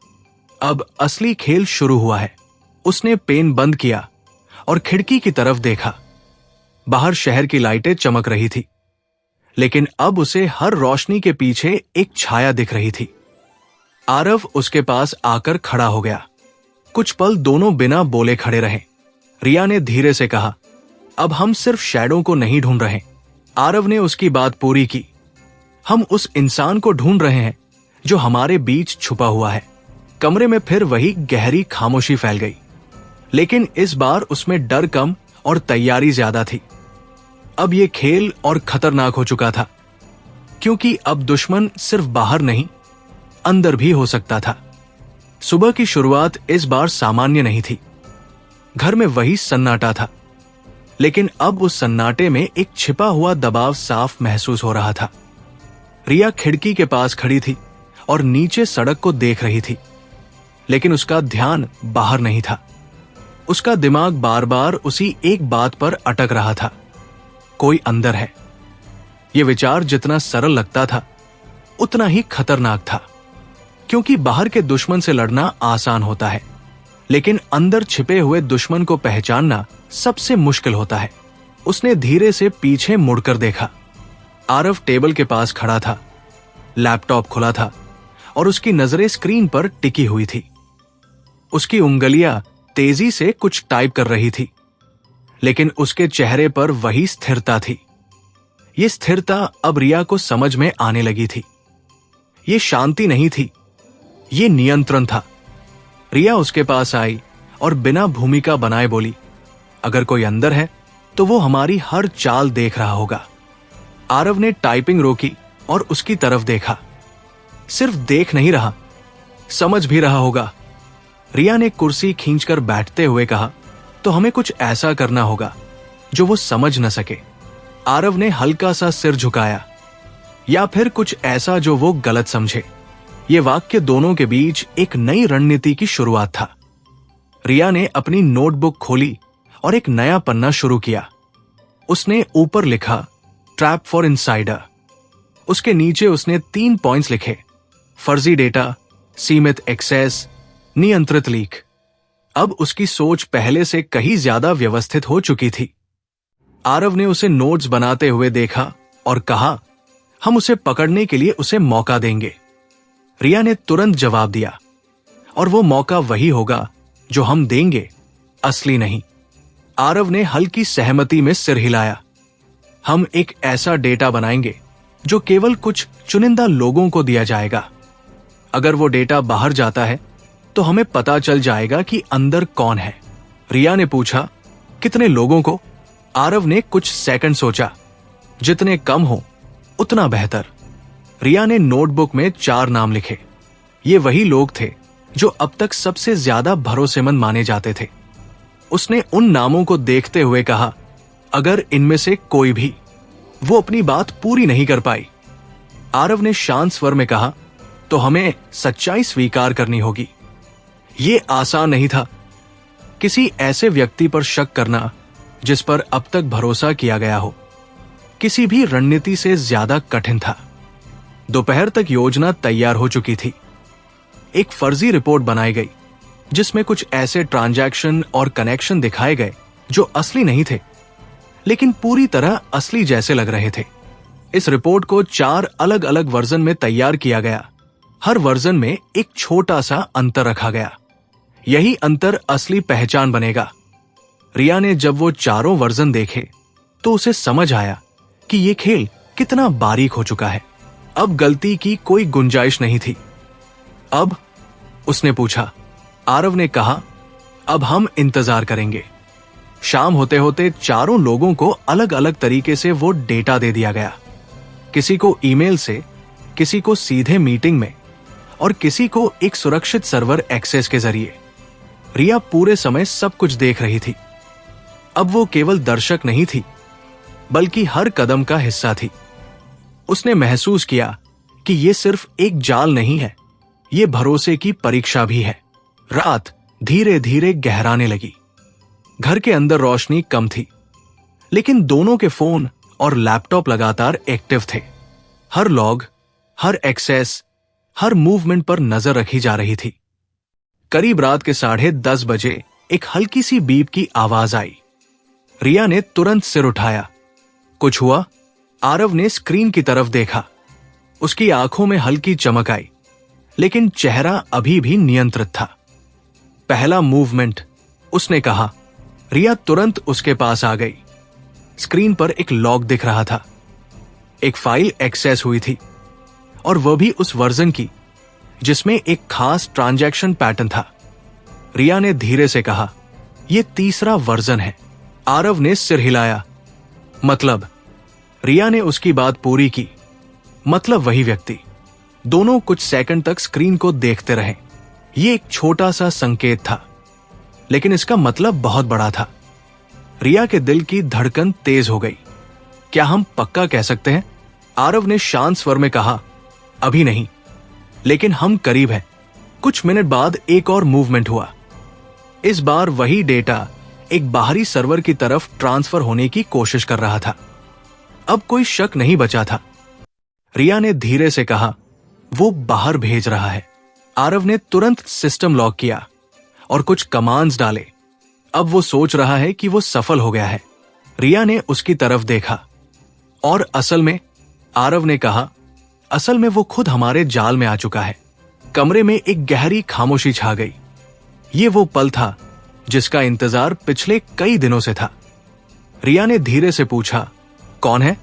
अब असली खेल शुरू हुआ है। उसने पेन बंद किया और खिड़की की तरफ देखा। बाहर शहर की लाइटें चमक रही थी, लेकिन अब उसे हर रोशनी के पीछे एक छाया दिख रही थी। आरव उसके पास आकर खड़ा हो गया। कुछ पल दोनों बिना बोले खड़े रहे। रिया ने धीरे से कहा, अब हम सिर्फ शैडो को नहीं ढूंढ रहे। आरव ने उसकी बात पूरी की। हम उस इंसान को ढूंढ रहे हैं जो हमारे बीच छुपा हुआ है। कमरे में फिर वही गहरी खामोशी फैल गई, लेकिन इस बार उसमें डर कम और तैयारी ज्यादा थी। अब यह खेल और खतरनाक हो चुका था, क्योंकि अब दुश्मन सिर्फ बाहर नहीं, अंदर भी हो सकता था। सुबह की शुरुआत इस बार सामान्य नहीं थी। घर में वही सन्नाटा था, लेकिन अब उस सन्नाटे में एक छिपा हुआ दबाव साफ महसूस हो रहा था। रिया खिड़की के पास खड़ी थी और नीचे सड़क को देख रही थी, लेकिन उसका ध्यान बाहर नहीं था। उसका दिमाग बार बार उसी एक बात पर अटक रहा था, कोई अंदर है। यह विचार जितना सरल लगता था, उतना ही खतरनाक था, क्योंकि बाहर के दुश्मन से लड़ना आसान होता है, लेकिन अंदर छिपे हुए दुश्मन को पहचानना सबसे मुश्किल होता है। उसने धीरे से पीछे मुड़कर देखा। आरव टेबल के पास खड़ा था, लैपटॉप खुला था और उसकी नजरें स्क्रीन पर टिकी हुई थी। उसकी उंगलियां तेजी से कुछ टाइप कर रही थी, लेकिन उसके चेहरे पर वही स्थिरता थी। यह स्थिरता अब रिया को समझ में आने लगी थी। यह शांति नहीं थी, यह नियंत्रण था। रिया उसके पास आई और बिना भूमिका बनाए बोली, अगर कोई अंदर है तो वो हमारी हर चाल देख रहा होगा। आरव ने टाइपिंग रोकी और उसकी तरफ देखा। सिर्फ देख नहीं रहा, समझ भी रहा होगा। रिया ने कुर्सी खींचकर बैठते हुए कहा, तो हमें कुछ ऐसा करना होगा जो वो समझ न सके। आरव ने हल्का सा सिर झुकाया, या फिर कुछ ऐसा जो वो गलत समझे। ये वाक्य दोनों के बीच एक नई रणनीति की शुरुआत था। रिया ने अपनी नोटबुक खोली और एक नया पन्ना शुरू किया। उसने ऊपर लिखा, ट्रैप फॉर इनसाइडर। उसके नीचे उसने 3 पॉइंट्स लिखे, फर्जी डेटा, सीमित एक्सेस, नियंत्रित लीक। अब उसकी सोच पहले से कहीं ज्यादा व्यवस्थित हो चुकी थी। आरव ने उसे नोट्स बनाते हुए देखा और कहा, हम उसे पकड़ने के लिए उसे मौका देंगे। रिया ने तुरंत जवाब दिया, और वो मौका वही होगा जो हम देंगे, असली नहीं। आरव ने हल्की सहमति में सिर हिलाया। हम एक ऐसा डेटा बनाएंगे जो केवल कुछ चुनिंदा लोगों को दिया जाएगा। अगर वो डेटा बाहर जाता है तो हमें पता चल जाएगा कि अंदर कौन है। रिया ने पूछा, कितने लोगों को? आरव ने कुछ सेकंड सोचा, जितने कम हो उतना बेहतर। रिया ने नोटबुक में 4 नाम लिखे। ये वही लोग थे जो अब तक सबसे ज्यादा भरोसेमंद माने जाते थे। उसने उन नामों को देखते हुए कहा, अगर इनमें से कोई भी वो अपनी बात पूरी नहीं कर पाई। आरव ने शांत स्वर में कहा, तो हमें सच्चाई स्वीकार करनी होगी। ये आसान नहीं था। किसी ऐसे व्यक्ति पर शक करना जिस पर अब तक भरोसा किया गया हो, किसी भी रणनीति से ज्यादा कठिन था। दोपहर तक योजना तैयार हो चुकी थी। एक फर्जी रिपोर्ट बनाई गई जिसमें कुछ ऐसे ट्रांजैक्शन और कनेक्शन दिखाए गए जो असली नहीं थे, लेकिन पूरी तरह असली जैसे लग रहे थे। इस रिपोर्ट को 4 अलग अलग वर्जन में तैयार किया गया। हर वर्जन में एक छोटा सा अंतर रखा गया। यही अंतर असली पहचान बनेगा। रिया ने जब वो चारों वर्जन देखे तो उसे समझ आया कि ये खेल कितना बारीक हो चुका है। अब गलती की कोई गुंजाइश नहीं थी। अब उसने पूछा। आरव ने कहा, अब हम इंतजार करेंगे। शाम होते होते चारों लोगों को अलग अलग तरीके से वो डेटा दे दिया गया। किसी को ईमेल से, किसी को सीधे मीटिंग में और किसी को एक सुरक्षित सर्वर एक्सेस के जरिए। रिया पूरे समय सब कुछ देख रही थी। अब वो केवल दर्शक नहीं थी, बल्कि हर कदम का हिस्सा थी। उसने महसूस किया कि ये सिर्फ एक जाल नहीं है, ये भरोसे की परीक्षा भी है। रात धीरे धीरे गहराने लगी। घर के अंदर रोशनी कम थी, लेकिन दोनों के फोन और लैपटॉप लगातार एक्टिव थे। हर लॉग, हर एक्सेस, हर मूवमेंट पर नजर रखी जा रही थी। करीब रात के 10:30 बजे एक हल्की सी बीप की आवाज आई। रिया ने तुरंत सिर उठाया। कुछ हुआ? आरव ने स्क्रीन की तरफ देखा। उसकी आंखों में हल्की चमक आई, लेकिन चेहरा अभी भी नियंत्रित था। पहला मूवमेंट, उसने कहा। रिया तुरंत उसके पास आ गई। स्क्रीन पर एक लॉग दिख रहा था। एक फाइल एक्सेस हुई थी, और वह भी उस वर्जन की जिसमें एक खास ट्रांजैक्शन पैटर्न था। रिया ने धीरे से कहा, यह तीसरा वर्जन है। आरव ने सिर हिलाया। मतलब? रिया ने उसकी बात पूरी की। मतलब वही व्यक्ति। दोनों कुछ सेकंड तक स्क्रीन को देखते रहे। यह एक छोटा सा संकेत था, लेकिन इसका मतलब बहुत बड़ा था। रिया के दिल की धड़कन तेज हो गई। क्या हम पक्का कह सकते हैं? आरव ने शांत स्वर में कहा, अभी नहीं, लेकिन हम करीब हैं। कुछ मिनट बाद एक और मूवमेंट हुआ। इस बार वही डेटा एक बाहरी सर्वर की तरफ ट्रांसफर होने की कोशिश कर रहा था। अब कोई शक नहीं बचा था। रिया ने धीरे से कहा, वो बाहर भेज रहा है। आरव ने तुरंत सिस्टम लॉक किया और कुछ कमांड्स डाले। अब वो सोच रहा है कि वो सफल हो गया है। रिया ने उसकी तरफ देखा। और असल में? आरव ने कहा, असल में वो खुद हमारे जाल में आ चुका है। कमरे में एक गहरी खामोशी छा गई। ये वो पल था जिसका इंतजार पिछले कई दिनों से था। रिया ने धीरे से पूछा, कौन है?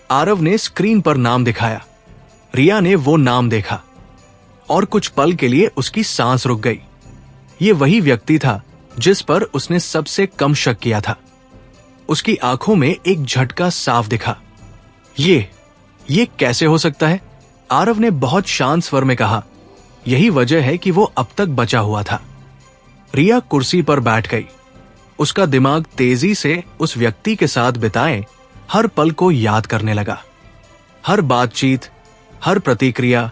आरव ने स्क्रीन पर नाम दिखाया। रिया ने वो नाम देखा और कुछ पल के लिए उसकी सांस रुक गई। ये वही व्यक्ति था जिस पर उसने सबसे कम शक किया था। उसकी आंखों में एक झटका साफ दिखा। ये कैसे हो सकता है? आरव ने बहुत शांत स्वर में कहा, यही वजह है कि वो अब तक बचा हुआ था। रिया कुर्सी पर बैठ गई। उसका दिमाग तेजी से उस व्यक्ति के साथ बिताए हर पल को याद करने लगा। हर बातचीत, हर प्रतिक्रिया,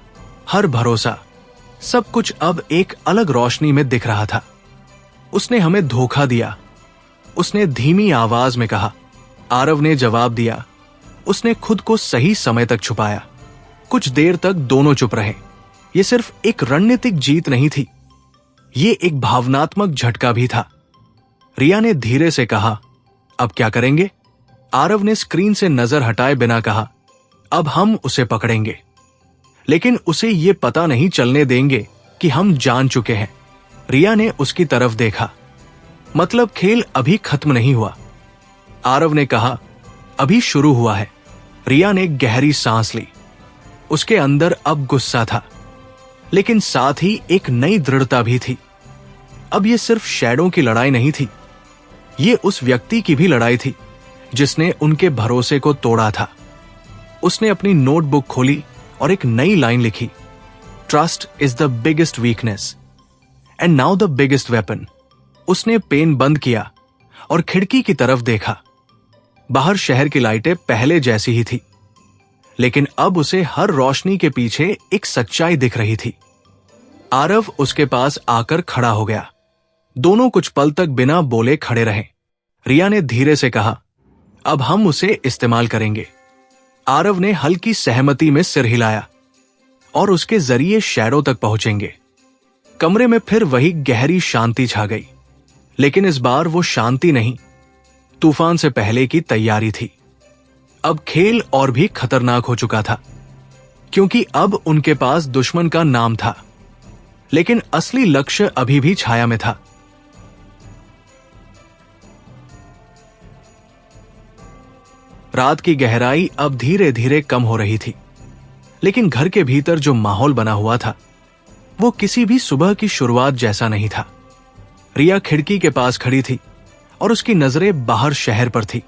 हर भरोसा, सब कुछ अब एक अलग रोशनी में दिख रहा था। उसने हमें धोखा दिया, उसने धीमी आवाज में कहा। आरव ने जवाब दिया। उसने खुद को सही समय तक छुपाया। कुछ देर तक दोनों चुप रहे। यह सिर्फ एक रणनीतिक जीत नहीं थी, ये एक भावनात्मक झटका भी था। रिया ने धीरे से कहा, अब क्या करेंगे? आरव ने स्क्रीन से नजर हटाए बिना कहा, अब हम उसे पकड़ेंगे, लेकिन उसे ये पता नहीं चलने देंगे कि हम जान चुके हैं। रिया ने उसकी तरफ देखा। मतलब खेल अभी खत्म नहीं हुआ। आरव ने कहा, अभी शुरू हुआ है। रिया ने गहरी सांस ली। उसके अंदर अब गुस्सा था, लेकिन साथ ही एक नई दृढ़ता भी थी। अब यह सिर्फ शैडो की लड़ाई नहीं थी, ये उस व्यक्ति की भी लड़ाई थी जिसने उनके भरोसे को तोड़ा था। उसने अपनी नोटबुक खोली और एक नई लाइन लिखी, trust is the biggest weakness and now the biggest weapon. उसने पेन बंद किया और खिड़की की तरफ देखा। बाहर शहर की लाइटें पहले जैसी ही थी, लेकिन अब उसे हर रोशनी के पीछे एक सच्चाई दिख रही थी। आरव उसके पास आकर खड़ा हो गया। दोनों कुछ पल तक बिना बोले खड़े रहे। रिया ने धीरे से कहा, अब हम उसे इस्तेमाल करेंगे। आरव ने हल्की सहमति में सिर हिलाया। और उसके जरिए शैडो तक पहुंचेंगे। कमरे में फिर वही गहरी शांति छा गई, लेकिन इस बार वो शांति नहीं, तूफान से पहले की तैयारी थी। अब खेल और भी खतरनाक हो चुका था, क्योंकि अब उनके पास दुश्मन का नाम था, लेकिन असली लक्ष्य अभी भी छाया में था। रात की गहराई अब धीरे धीरे कम हो रही थी, लेकिन घर के भीतर जो माहौल बना हुआ था वो किसी भी सुबह की शुरुआत जैसा नहीं था। रिया खिड़की के पास खड़ी थी और उसकी नजरें बाहर शहर पर थी,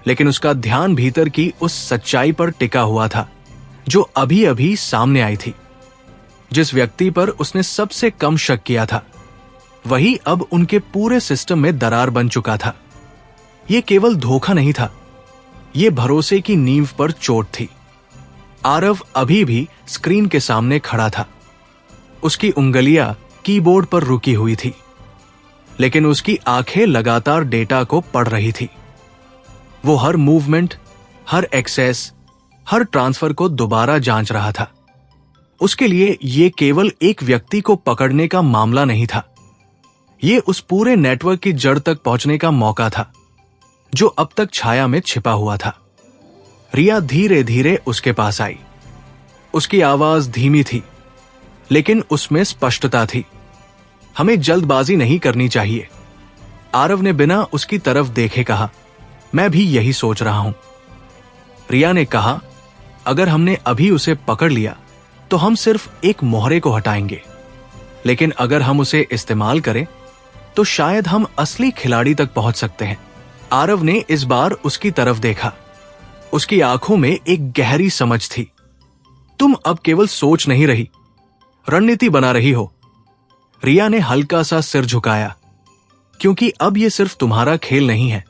लेकिन उसका ध्यान भीतर की उस सच्चाई पर टिका हुआ था जो अभी अभी सामने आई थी। जिस व्यक्ति पर उसने सबसे कम शक किया था, वही अब उनके पूरे सिस्टम में दरार बन चुका था। यह केवल धोखा नहीं था, यह भरोसे की नींव पर चोट थी। आरव अभी भी स्क्रीन के सामने खड़ा था। उसकी उंगलियां कीबोर्ड पर रुकी हुई थी, लेकिन उसकी आंखें लगातार डेटा को पढ़ रही थी। वो हर मूवमेंट, हर एक्सेस, हर ट्रांसफर को दोबारा जांच रहा था। उसके लिए यह केवल एक व्यक्ति को पकड़ने का मामला नहीं था, यह उस पूरे नेटवर्क की जड़ तक पहुंचने का मौका था। जो अब तक छाया में छिपा हुआ था। रिया धीरे धीरे उसके पास आई। उसकी आवाज धीमी थी, लेकिन उसमें स्पष्टता थी। हमें जल्दबाजी नहीं करनी चाहिए, आरव ने बिना उसकी तरफ देखे कहा। मैं भी यही सोच रहा हूं। रिया ने कहा, अगर हमने अभी उसे पकड़ लिया तो हम सिर्फ एक मोहरे को हटाएंगे, लेकिन अगर हम उसे इस्तेमाल करें तो शायद हम असली खिलाड़ी तक पहुंच सकते हैं। आरव ने इस बार उसकी तरफ देखा। उसकी आंखों में एक गहरी समझ थी। तुम अब केवल सोच नहीं रही, रणनीति बना रही हो। रिया ने हल्का सा सिर झुकाया, क्योंकि अब यह सिर्फ तुम्हारा खेल नहीं है।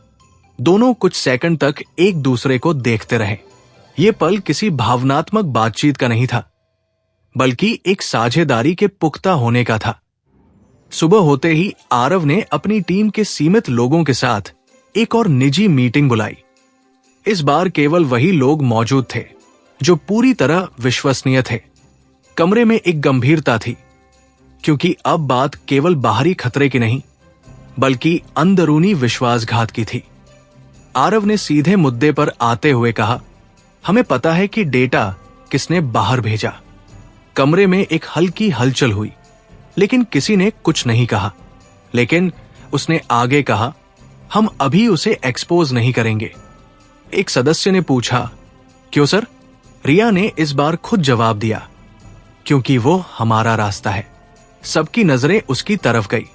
दोनों कुछ सेकंड तक एक दूसरे को देखते रहे। यह पल किसी भावनात्मक बातचीत का नहीं था, बल्कि एक साझेदारी के पुख्ता होने का था। सुबह होते ही आरव ने अपनी टीम के सीमित लोगों के साथ एक और निजी मीटिंग बुलाई। इस बार केवल वही लोग मौजूद थे जो पूरी तरह विश्वसनीय थे। कमरे में एक गंभीरता थी, क्योंकि अब बात केवल बाहरी खतरे की नहीं, बल्कि अंदरूनी विश्वासघात की थी। आरव ने सीधे मुद्दे पर आते हुए कहा, हमें पता है कि डेटा किसने बाहर भेजा। कमरे में एक हल्की हलचल हुई, लेकिन किसी ने कुछ नहीं कहा। लेकिन उसने आगे कहा, हम अभी उसे एक्सपोज नहीं करेंगे। एक सदस्य ने पूछा, क्यों सर? रिया ने इस बार खुद जवाब दिया, क्योंकि वो हमारा रास्ता है। सबकी नजरें उसकी तरफ गई।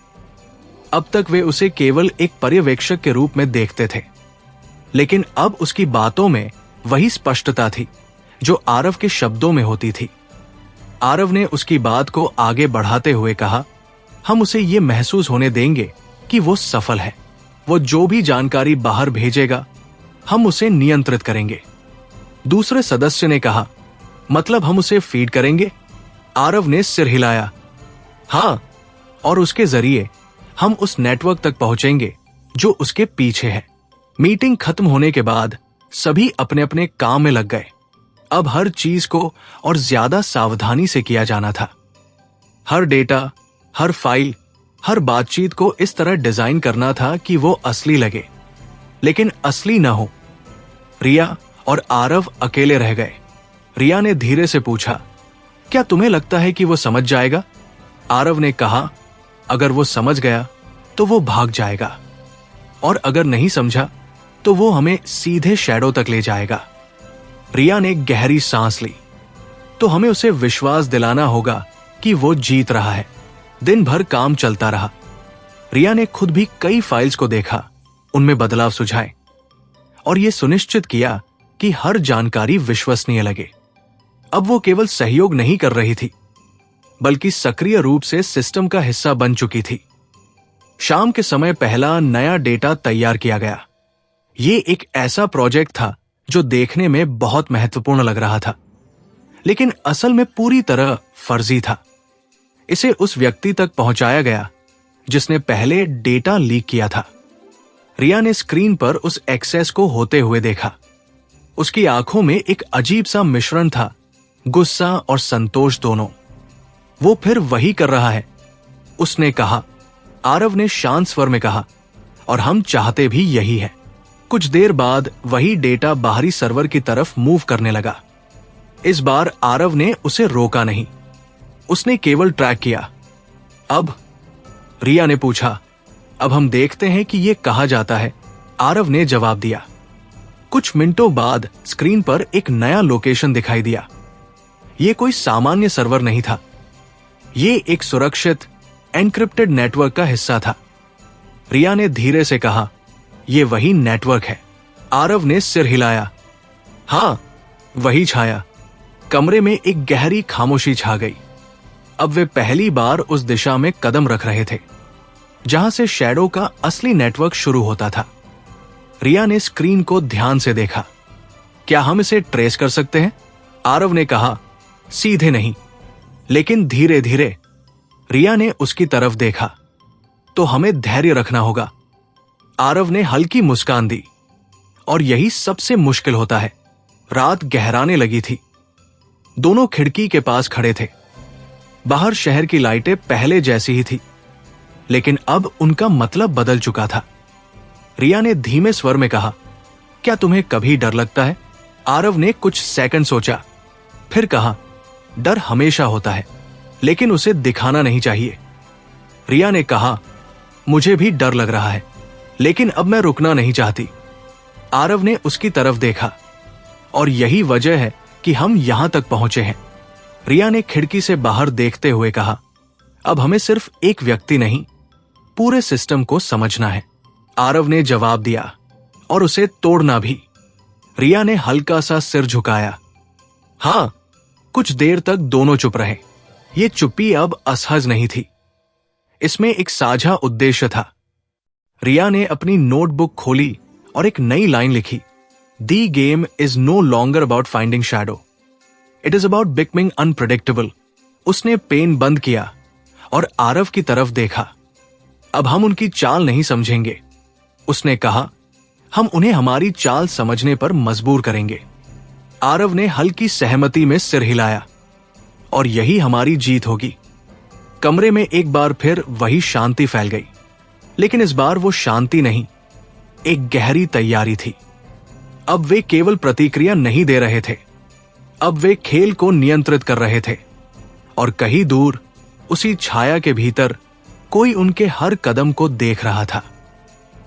अब तक वे उसे केवल एक पर्यवेक्षक के रूप में देखते थे, लेकिन अब उसकी बातों में वही स्पष्टता थी जो आरव के शब्दों में होती थी। आरव ने उसकी बात को आगे बढ़ाते हुए कहा, हम उसे ये महसूस होने देंगे कि वो सफल है। वो जो भी जानकारी बाहर भेजेगा, हम उसे नियंत्रित करेंगे। दूसरे सदस्य ने कहा, मतलब हम उसे फीड करेंगे? आरव ने सिर हिलाया, हां, और उसके जरिए हम उस नेटवर्क तक पहुंचेंगे जो उसके पीछे है। मीटिंग खत्म होने के बाद सभी अपने अपने काम में लग गए। अब हर चीज को और ज्यादा सावधानी से किया जाना था। हर डेटा, हर फाइल, हर बातचीत को इस तरह डिजाइन करना था कि वो असली लगे, लेकिन असली ना हो। रिया और आरव अकेले रह गए। रिया ने धीरे से पूछा, क्या तुम्हें लगता है कि वो समझ जाएगा? आरव ने कहा, अगर वो समझ गया तो वो भाग जाएगा, और अगर नहीं समझा तो वो हमें सीधे शैडो तक ले जाएगा। रिया ने गहरी सांस ली। तो हमें उसे विश्वास दिलाना होगा कि वो जीत रहा है। दिन भर काम चलता रहा। रिया ने खुद भी कई फाइल्स को देखा, उनमें बदलाव सुझाए, और यह सुनिश्चित किया कि हर जानकारी विश्वसनीय लगे। अब वो केवल सहयोग नहीं कर रही थी, बल्कि सक्रिय रूप से सिस्टम का हिस्सा बन चुकी थी। शाम के समय पहला नया डेटा तैयार किया गया। ये एक ऐसा प्रोजेक्ट था जो देखने में बहुत महत्वपूर्ण लग रहा था, लेकिन असल में पूरी तरह फर्जी था। इसे उस व्यक्ति तक पहुंचाया गया जिसने पहले डेटा लीक किया था। रिया ने स्क्रीन पर उस एक्सेस को होते हुए देखा। उसकी आंखों में एक अजीब सा मिश्रण था, गुस्सा और संतोष दोनों। वो फिर वही कर रहा है, उसने कहा। आरव ने शांत स्वर में कहा, और हम चाहते भी यही है। कुछ देर बाद वही डेटा बाहरी सर्वर की तरफ मूव करने लगा। इस बार आरव ने उसे रोका नहीं, उसने केवल ट्रैक किया। अब? रिया ने पूछा। अब हम देखते हैं कि यह कहा जाता है, आरव ने जवाब दिया। कुछ मिनटों बाद स्क्रीन पर एक नया लोकेशन दिखाई दिया। यह कोई सामान्य सर्वर नहीं था, यह एक सुरक्षित एन्क्रिप्टेड नेटवर्क का हिस्सा था। रिया ने धीरे से कहा, यह वही नेटवर्क है। आरव ने सिर हिलाया। हां, वही छाया। कमरे में एक गहरी खामोशी छा गई। अब वे पहली बार उस दिशा में कदम रख रहे थे जहां से शैडो का असली नेटवर्क शुरू होता था। रिया ने स्क्रीन को ध्यान से देखा। क्या हम इसे ट्रेस कर सकते हैं? आरव ने कहा। सीधे नहीं, लेकिन धीरे धीरे। रिया ने उसकी तरफ देखा। तो हमें धैर्य रखना होगा। आरव ने हल्की मुस्कान दी। और यही सबसे मुश्किल होता है। रात गहराने लगी थी। दोनों खिड़की के पास खड़े थे। बाहर शहर की लाइटें पहले जैसी ही थी, लेकिन अब उनका मतलब बदल चुका था। रिया ने धीमे स्वर में कहा, क्या तुम्हें कभी डर लगता है? आरव ने कुछ सेकंड सोचा, फिर कहा, डर हमेशा होता है, लेकिन उसे दिखाना नहीं चाहिए। रिया ने कहा, मुझे भी डर लग रहा है, लेकिन अब मैं रुकना नहीं चाहती। आरव ने उसकी तरफ देखा, और यही वजह है कि हम यहां तक पहुंचे हैं। रिया ने खिड़की से बाहर देखते हुए कहा, अब हमें सिर्फ एक व्यक्ति नहीं, पूरे सिस्टम को समझना है। आरव ने जवाब दिया, और उसे तोड़ना भी। रिया ने हल्का सा सिर झुकाया। हां। कुछ देर तक दोनों चुप रहे। ये चुप्पी अब असहज नहीं थी, इसमें एक साझा उद्देश्य था। रिया ने अपनी नोटबुक खोली और एक नई लाइन लिखी, the game is no longer about finding shadow, it is about becoming unpredictable. उसने पेन बंद किया और आरव की तरफ देखा। अब हम उनकी चाल नहीं समझेंगे, उसने कहा, हम उन्हें हमारी चाल समझने पर मजबूर करेंगे। आरव ने हल्की सहमति में सिर हिलाया, और यही हमारी जीत होगी। कमरे में एक बार फिर वही शांति फैल गई, लेकिन इस बार वो शांति नहीं, एक गहरी तैयारी थी। अब वे केवल प्रतिक्रिया नहीं दे रहे थे, अब वे खेल को नियंत्रित कर रहे थे। और कहीं दूर, उसी छाया के भीतर, कोई उनके हर कदम को देख रहा था,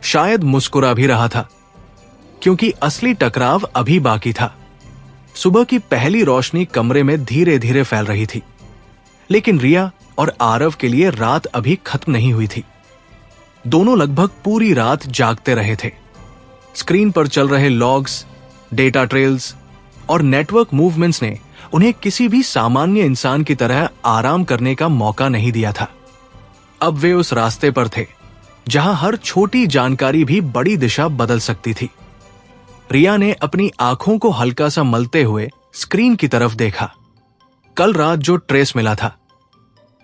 शायद मुस्कुरा भी रहा था, क्योंकि असली टकराव अभी बाकी था। सुबह की पहली रोशनी कमरे में धीरे धीरे फैल रही थी, लेकिन रिया और आरव के लिए रात अभी खत्म नहीं हुई थी। दोनों लगभग पूरी रात जागते रहे थे। स्क्रीन पर चल रहे लॉग्स, डेटा ट्रेल्स और नेटवर्क मूवमेंट्स ने उन्हें किसी भी सामान्य इंसान की तरह आराम करने का मौका नहीं दिया था। अब वे उस रास्ते पर थे जहां हर छोटी जानकारी भी बड़ी दिशा बदल सकती थी। रिया ने अपनी आंखों को हल्का सा मलते हुए स्क्रीन की तरफ देखा। कल रात जो ट्रेस मिला था,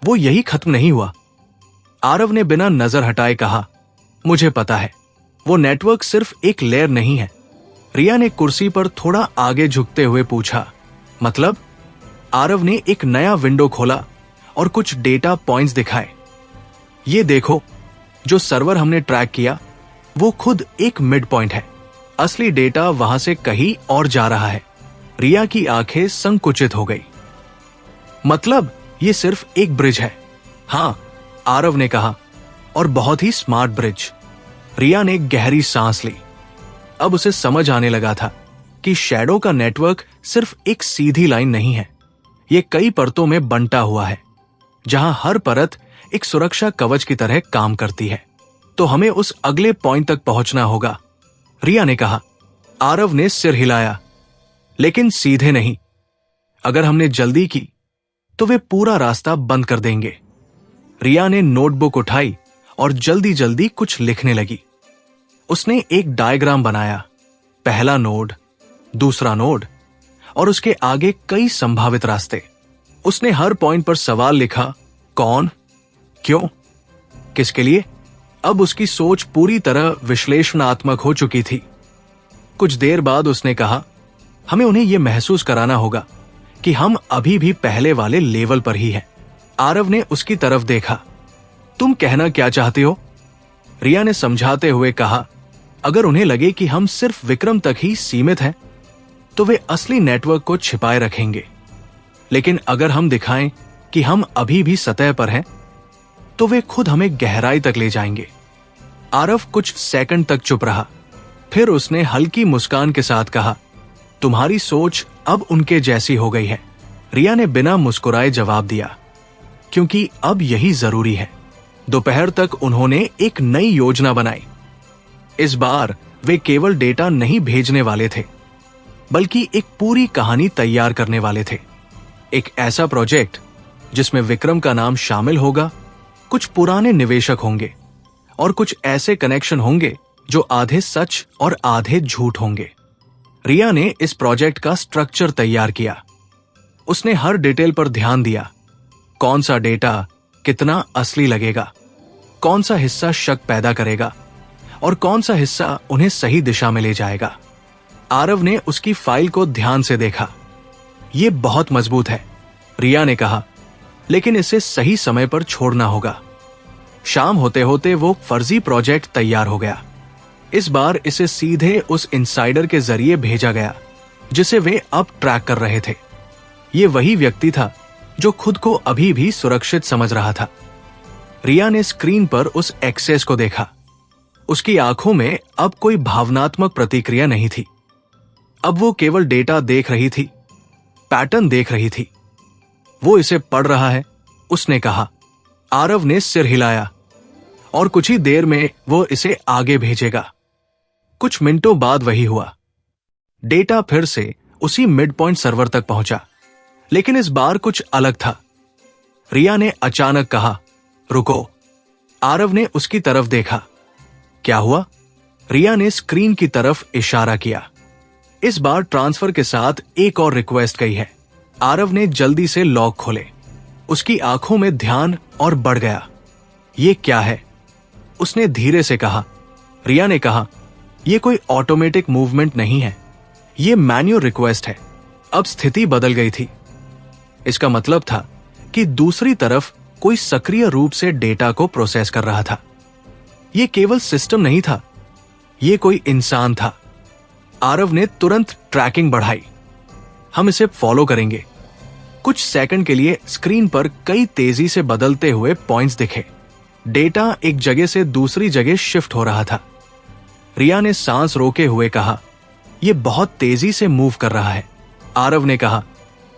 वो यही खत्म नहीं हुआ। आरव ने बिना नजर हटाए कहा, मुझे पता है, वो नेटवर्क सिर्फ एक लेयर नहीं है। रिया ने कुर्सी पर थोड़ा आगे झुकते हुए पूछा, मतलब? आरव ने एक नया विंडो खोला और कुछ डेटा पॉइंट्स दिखाए। ये देखो, जो सर्वर हमने ट्रैक किया, वो खुद एक मिड पॉइंट है। असली डेटा वहां से कहीं और जा रहा है। रिया की आंखें संकुचित हो गई। मतलब ये सिर्फ एक ब्रिज है? हां, आरव ने कहा, और बहुत ही स्मार्ट ब्रिज। रिया ने गहरी सांस ली। अब उसे समझ आने लगा था कि शैडो का नेटवर्क सिर्फ एक सीधी लाइन नहीं है, ये कई परतों में बंटा हुआ है, जहां हर परत एक सुरक्षा कवच की तरह काम करती है। तो हमें उस अगले पॉइंट तक पहुंचना होगा, रिया ने कहा। आरव ने सिर हिलाया, लेकिन सीधे नहीं। अगर हमने जल्दी की तो वे पूरा रास्ता बंद कर देंगे। रिया ने नोटबुक उठाई और जल्दी जल्दी कुछ लिखने लगी। उसने एक डायग्राम बनाया, पहला नोड, दूसरा नोड, और उसके आगे कई संभावित रास्ते। उसने हर पॉइंट पर सवाल लिखा, कौन, क्यों, किसके लिए। अब उसकी सोच पूरी तरह विश्लेषणात्मक हो चुकी थी। कुछ देर बाद उसने कहा, हमें उन्हें यह महसूस कराना होगा कि हम अभी भी पहले वाले लेवल पर ही हैं। आरव ने उसकी तरफ देखा, तुम कहना क्या चाहते हो? रिया ने समझाते हुए कहा, अगर उन्हें लगे कि हम सिर्फ विक्रम तक ही सीमित हैं, तो वे असली नेटवर्क को छिपाए रखेंगे। लेकिन अगर हम दिखाएं कि हम अभी भी सतह पर हैं, तो वे खुद हमें गहराई तक ले जाएंगे। आरव कुछ सेकंड तक चुप रहा, फिर उसने हल्की मुस्कान के साथ कहा, तुम्हारी सोच अब उनके जैसी हो गई है। रिया ने बिना मुस्कुराए जवाब दिया, क्योंकि अब यही जरूरी है। दोपहर तक उन्होंने एक नई योजना बनाई। इस बार वे केवल डेटा नहीं भेजने वाले थे, बल्कि एक पूरी कहानी तैयार करने वाले थे। एक ऐसा प्रोजेक्ट जिसमें विक्रम का नाम शामिल होगा, कुछ पुराने निवेशक होंगे और कुछ ऐसे कनेक्शन होंगे जो आधे सच और आधे झूठ होंगे। रिया ने इस प्रोजेक्ट का स्ट्रक्चर तैयार किया। उसने हर डिटेल पर ध्यान दिया, कौन सा डेटा कितना असली लगेगा, कौन सा हिस्सा शक पैदा करेगा और कौन सा हिस्सा उन्हें सही दिशा में ले जाएगा। आरव ने उसकी फाइल को ध्यान से देखा। यह बहुत मजबूत है, रिया ने कहा, लेकिन इसे सही समय पर छोड़ना होगा। शाम होते होते वो फर्जी प्रोजेक्ट तैयार हो गया। इस बार इसे सीधे उस इनसाइडर के जरिए भेजा गया जिसे वे अब ट्रैक कर रहे थे। ये वही व्यक्ति था जो खुद को अभी भी सुरक्षित समझ रहा था। रिया ने स्क्रीन पर उस एक्सेस को देखा। उसकी आंखों में अब कोई भावनात्मक प्रतिक्रिया नहीं थी। अब वो केवल डेटा देख रही थी, पैटर्न देख रही थी। वो इसे पढ़ रहा है, उसने कहा। आरव ने सिर हिलाया और कुछ ही देर में वो इसे आगे भेजेगा। कुछ मिनटों बाद वही हुआ। डेटा फिर से उसी मिड पॉइंट सर्वर तक पहुंचा, लेकिन इस बार कुछ अलग था। रिया ने अचानक कहा, रुको। आरव ने उसकी तरफ देखा। क्या हुआ? रिया ने स्क्रीन की तरफ इशारा किया। इस बार ट्रांसफर के साथ एक और रिक्वेस्ट कही है। आरव ने जल्दी से लॉक खोले। उसकी आंखों में ध्यान और बढ़ गया। ये क्या है? उसने धीरे से कहा। रिया ने कहा, यह कोई ऑटोमेटिक मूवमेंट नहीं है, यह मैन्युअल रिक्वेस्ट है। अब स्थिति बदल गई थी। इसका मतलब था कि दूसरी तरफ कोई सक्रिय रूप से डेटा को प्रोसेस कर रहा था। यह केवल सिस्टम नहीं था, यह कोई इंसान था। आरव ने तुरंत ट्रैकिंग बढ़ाई। हम इसे फॉलो करेंगे। कुछ सेकंड के लिए स्क्रीन पर कई तेजी से बदलते हुए पॉइंट्स दिखे। डेटा एक जगह से दूसरी जगह शिफ्ट हो रहा था। रिया ने सांस रोके हुए कहा, यह बहुत तेजी से मूव कर रहा है। आरव ने कहा,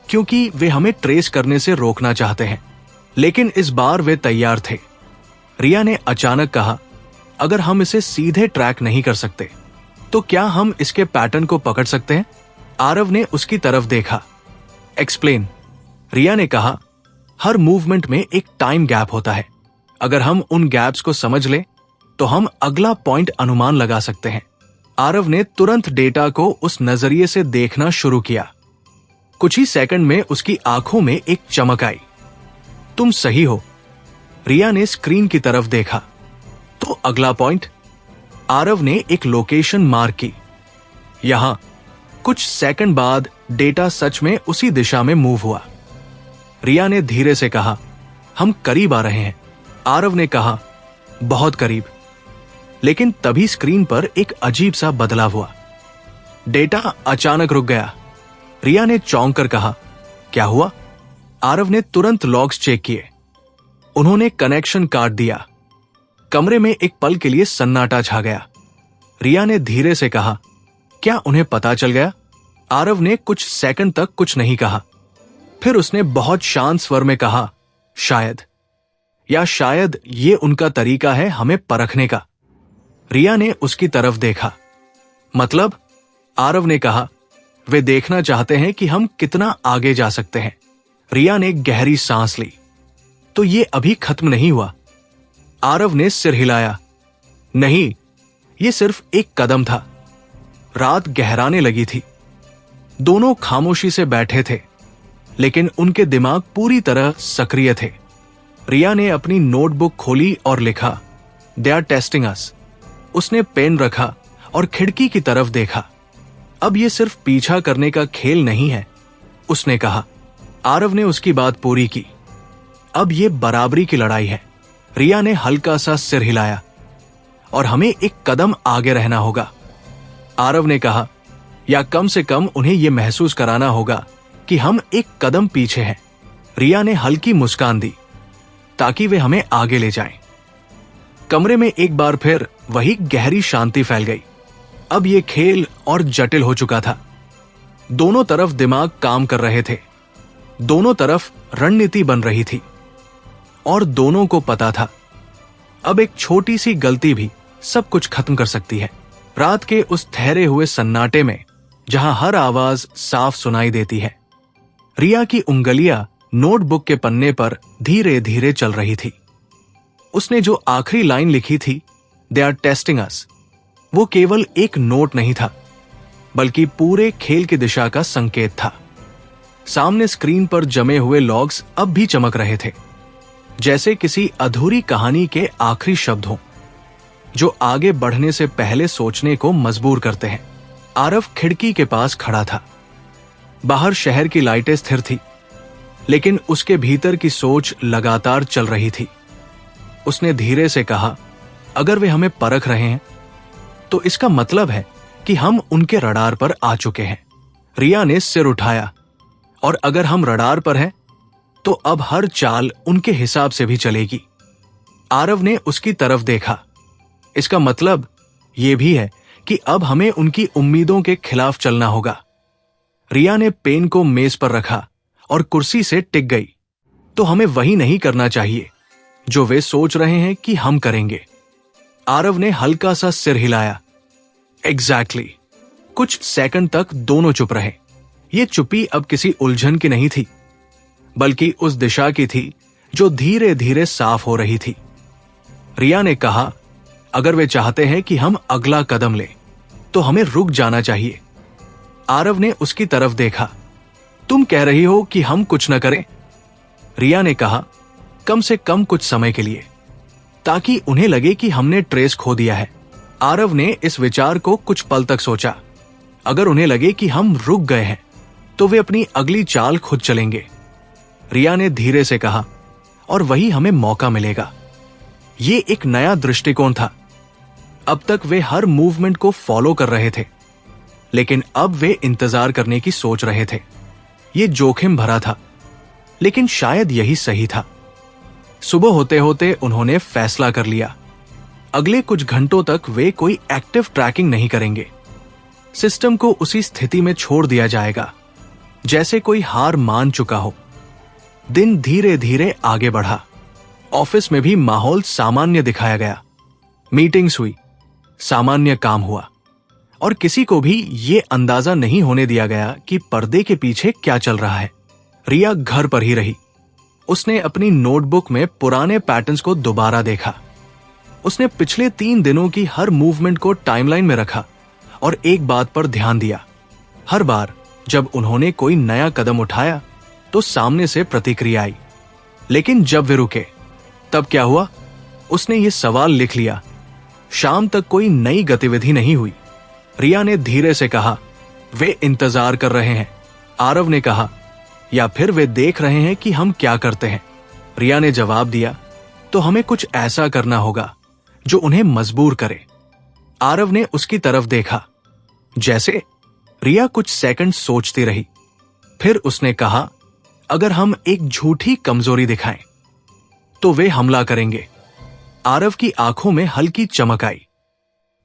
क्योंकि वे हमें ट्रेस करने से रोकना चाहते हैं। लेकिन इस बार वे तैयार थे। रिया ने अचानक कहा, अगर हम इसे सीधे ट्रैक नहीं कर सकते तो क्या हम इसके पैटर्न को पकड़ सकते हैं? आरव ने उसकी तरफ देखा। एक्सप्लेन। रिया ने कहा, हर मूवमेंट में एक टाइम गैप होता है। अगर हम उन गैप्स को समझ लें तो हम अगला पॉइंट अनुमान लगा सकते हैं। आरव ने तुरंत डेटा को उस नजरिए से देखना शुरू किया। कुछ ही सेकंड में उसकी आंखों में एक चमक आई। तुम सही हो। रिया ने स्क्रीन की तरफ देखा। तो अगला पॉइंट? आरव ने एक लोकेशन मार्क की। यहां। कुछ सेकंड बाद डेटा सच में उसी दिशा में मूव हुआ। रिया ने धीरे से कहा, हम करीब आ रहे हैं। आरव ने कहा, बहुत करीब। लेकिन तभी स्क्रीन पर एक अजीब सा बदलाव हुआ। डेटा अचानक रुक गया। रिया ने चौंक कर कहा, क्या हुआ? आरव ने तुरंत लॉग्स चेक किए। उन्होंने कनेक्शन काट दिया। कमरे में एक पल के लिए सन्नाटा छा गया। रिया ने धीरे से कहा, क्या उन्हें पता चल गया? आरव ने कुछ सेकंड तक कुछ नहीं कहा। फिर उसने बहुत शांत स्वर में कहा, शायद, या शायद ये उनका तरीका है हमें परखने का। रिया ने उसकी तरफ देखा। मतलब? आरव ने कहा, वे देखना चाहते हैं कि हम कितना आगे जा सकते हैं। रिया ने गहरी सांस ली। तो ये अभी खत्म नहीं हुआ? आरव ने सिर हिलाया। नहीं, ये सिर्फ एक कदम था। रात गहराने लगी थी। दोनों खामोशी से बैठे थे, लेकिन उनके दिमाग पूरी तरह सक्रिय थे। रिया ने अपनी नोटबुक खोली और लिखा, दे आर टेस्टिंग अस। उसने पेन रखा और खिड़की की तरफ देखा। अब यह सिर्फ पीछा करने का खेल नहीं है, उसने कहा। आरव ने उसकी बात पूरी की। अब यह बराबरी की लड़ाई है। रिया ने हल्का सा सिर हिलाया। और हमें एक कदम आगे रहना होगा, आरव ने कहा, या कम से कम उन्हें यह महसूस कराना होगा कि हम एक कदम पीछे हैं। रिया ने हल्की मुस्कान दी, ताकि वे हमें आगे ले जाएं। कमरे में एक बार फिर वही गहरी शांति फैल गई। अब यह खेल और जटिल हो चुका था। दोनों तरफ दिमाग काम कर रहे थे। दोनों तरफ रणनीति बन रही थी। और दोनों को पता था, अब एक छोटी सी गलती भी सब कुछ खत्म कर सकती है। रात के उस ठहरे हुए सन्नाटे में, जहां हर आवाज साफ सुनाई देती है, रिया की उंगलियां नोटबुक के पन्ने पर धीरे धीरे चल रही थी। उसने जो आखिरी लाइन लिखी थी, दे आर टेस्टिंग अस, वो केवल एक नोट नहीं था, बल्कि पूरे खेल की दिशा का संकेत था। सामने स्क्रीन पर जमे हुए लॉग्स अब भी चमक रहे थे, जैसे किसी अधूरी कहानी के आखिरी शब्द हों, जो आगे बढ़ने से पहले सोचने को मजबूर करते हैं। आरव खिड़की के पास खड़ा था। बाहर शहर की लाइटें स्थिर थी, लेकिन उसके भीतर की सोच लगातार चल रही थी। उसने धीरे से कहा, अगर वे हमें परख रहे हैं तो इसका मतलब है कि हम उनके रडार पर आ चुके हैं। रिया ने सिर उठाया। और अगर हम रडार पर हैं तो अब हर चाल उनके हिसाब से भी चलेगी। आरव ने उसकी तरफ देखा। इसका मतलब यह भी है कि अब हमें उनकी उम्मीदों के खिलाफ चलना होगा। रिया ने पेन को मेज पर रखा और कुर्सी से टिक गई। तो हमें वही नहीं करना चाहिए जो वे सोच रहे हैं कि हम करेंगे। आरव ने हल्का सा सिर हिलाया। एग्जैक्टली। कुछ सेकंड तक दोनों चुप रहे। ये चुप्पी अब किसी उलझन की नहीं थी, बल्कि उस दिशा की थी जो धीरे धीरे साफ हो रही थी। रिया ने कहा, अगर वे चाहते हैं कि हम अगला कदम लें तो हमें रुक जाना चाहिए। आरव ने उसकी तरफ देखा। तुम कह रही हो कि हम कुछ न करें? रिया ने कहा, कम से कम कुछ समय के लिए, ताकि उन्हें लगे कि हमने ट्रेस खो दिया है। आरव ने इस विचार को कुछ पल तक सोचा। अगर उन्हें लगे कि हम रुक गए हैं तो वे अपनी अगली चाल खुद चलेंगे। रिया ने धीरे से कहा, और वही हमें मौका मिलेगा। ये एक नया दृष्टिकोण था। अब तक वे हर मूवमेंट को फॉलो कर रहे थे, लेकिन अब वे इंतजार करने की सोच रहे थे। ये जोखिम भरा था, लेकिन शायद यही सही था। सुबह होते होते उन्होंने फैसला कर लिया। अगले कुछ घंटों तक वे कोई एक्टिव ट्रैकिंग नहीं करेंगे। सिस्टम को उसी स्थिति में छोड़ दिया जाएगा जैसे कोई हार मान चुका हो। दिन धीरे धीरे आगे बढ़ा। ऑफिस में भी माहौल सामान्य दिखाया गया। मीटिंग्स हुई, सामान्य काम हुआ, और किसी को भी ये अंदाजा नहीं होने दिया गया कि पर्दे के पीछे क्या चल रहा है। रिया घर पर ही रही। उसने अपनी नोटबुक में पुराने पैटर्न्स को दोबारा देखा। उसने पिछले 3 दिनों की हर मूवमेंट को टाइमलाइन में रखा और एक बात पर ध्यान दिया। हर बार जब उन्होंने कोई नया कदम उठाया तो सामने से प्रतिक्रिया आई, लेकिन जब वे रुके तब क्या हुआ? उसने ये सवाल लिख लिया। शाम तक कोई नई गतिविधि नहीं हुई। रिया ने धीरे से कहा, वे इंतजार कर रहे हैं। आरव ने कहा, या फिर वे देख रहे हैं कि हम क्या करते हैं। रिया ने जवाब दिया, तो हमें कुछ ऐसा करना होगा जो उन्हें मजबूर करे। आरव ने उसकी तरफ देखा। जैसे? रिया कुछ सेकंड सोचती रही। फिर उसने कहा, अगर हम एक झूठी कमजोरी दिखाएं तो वे हमला करेंगे। आरव की आंखों में हल्की चमक आई।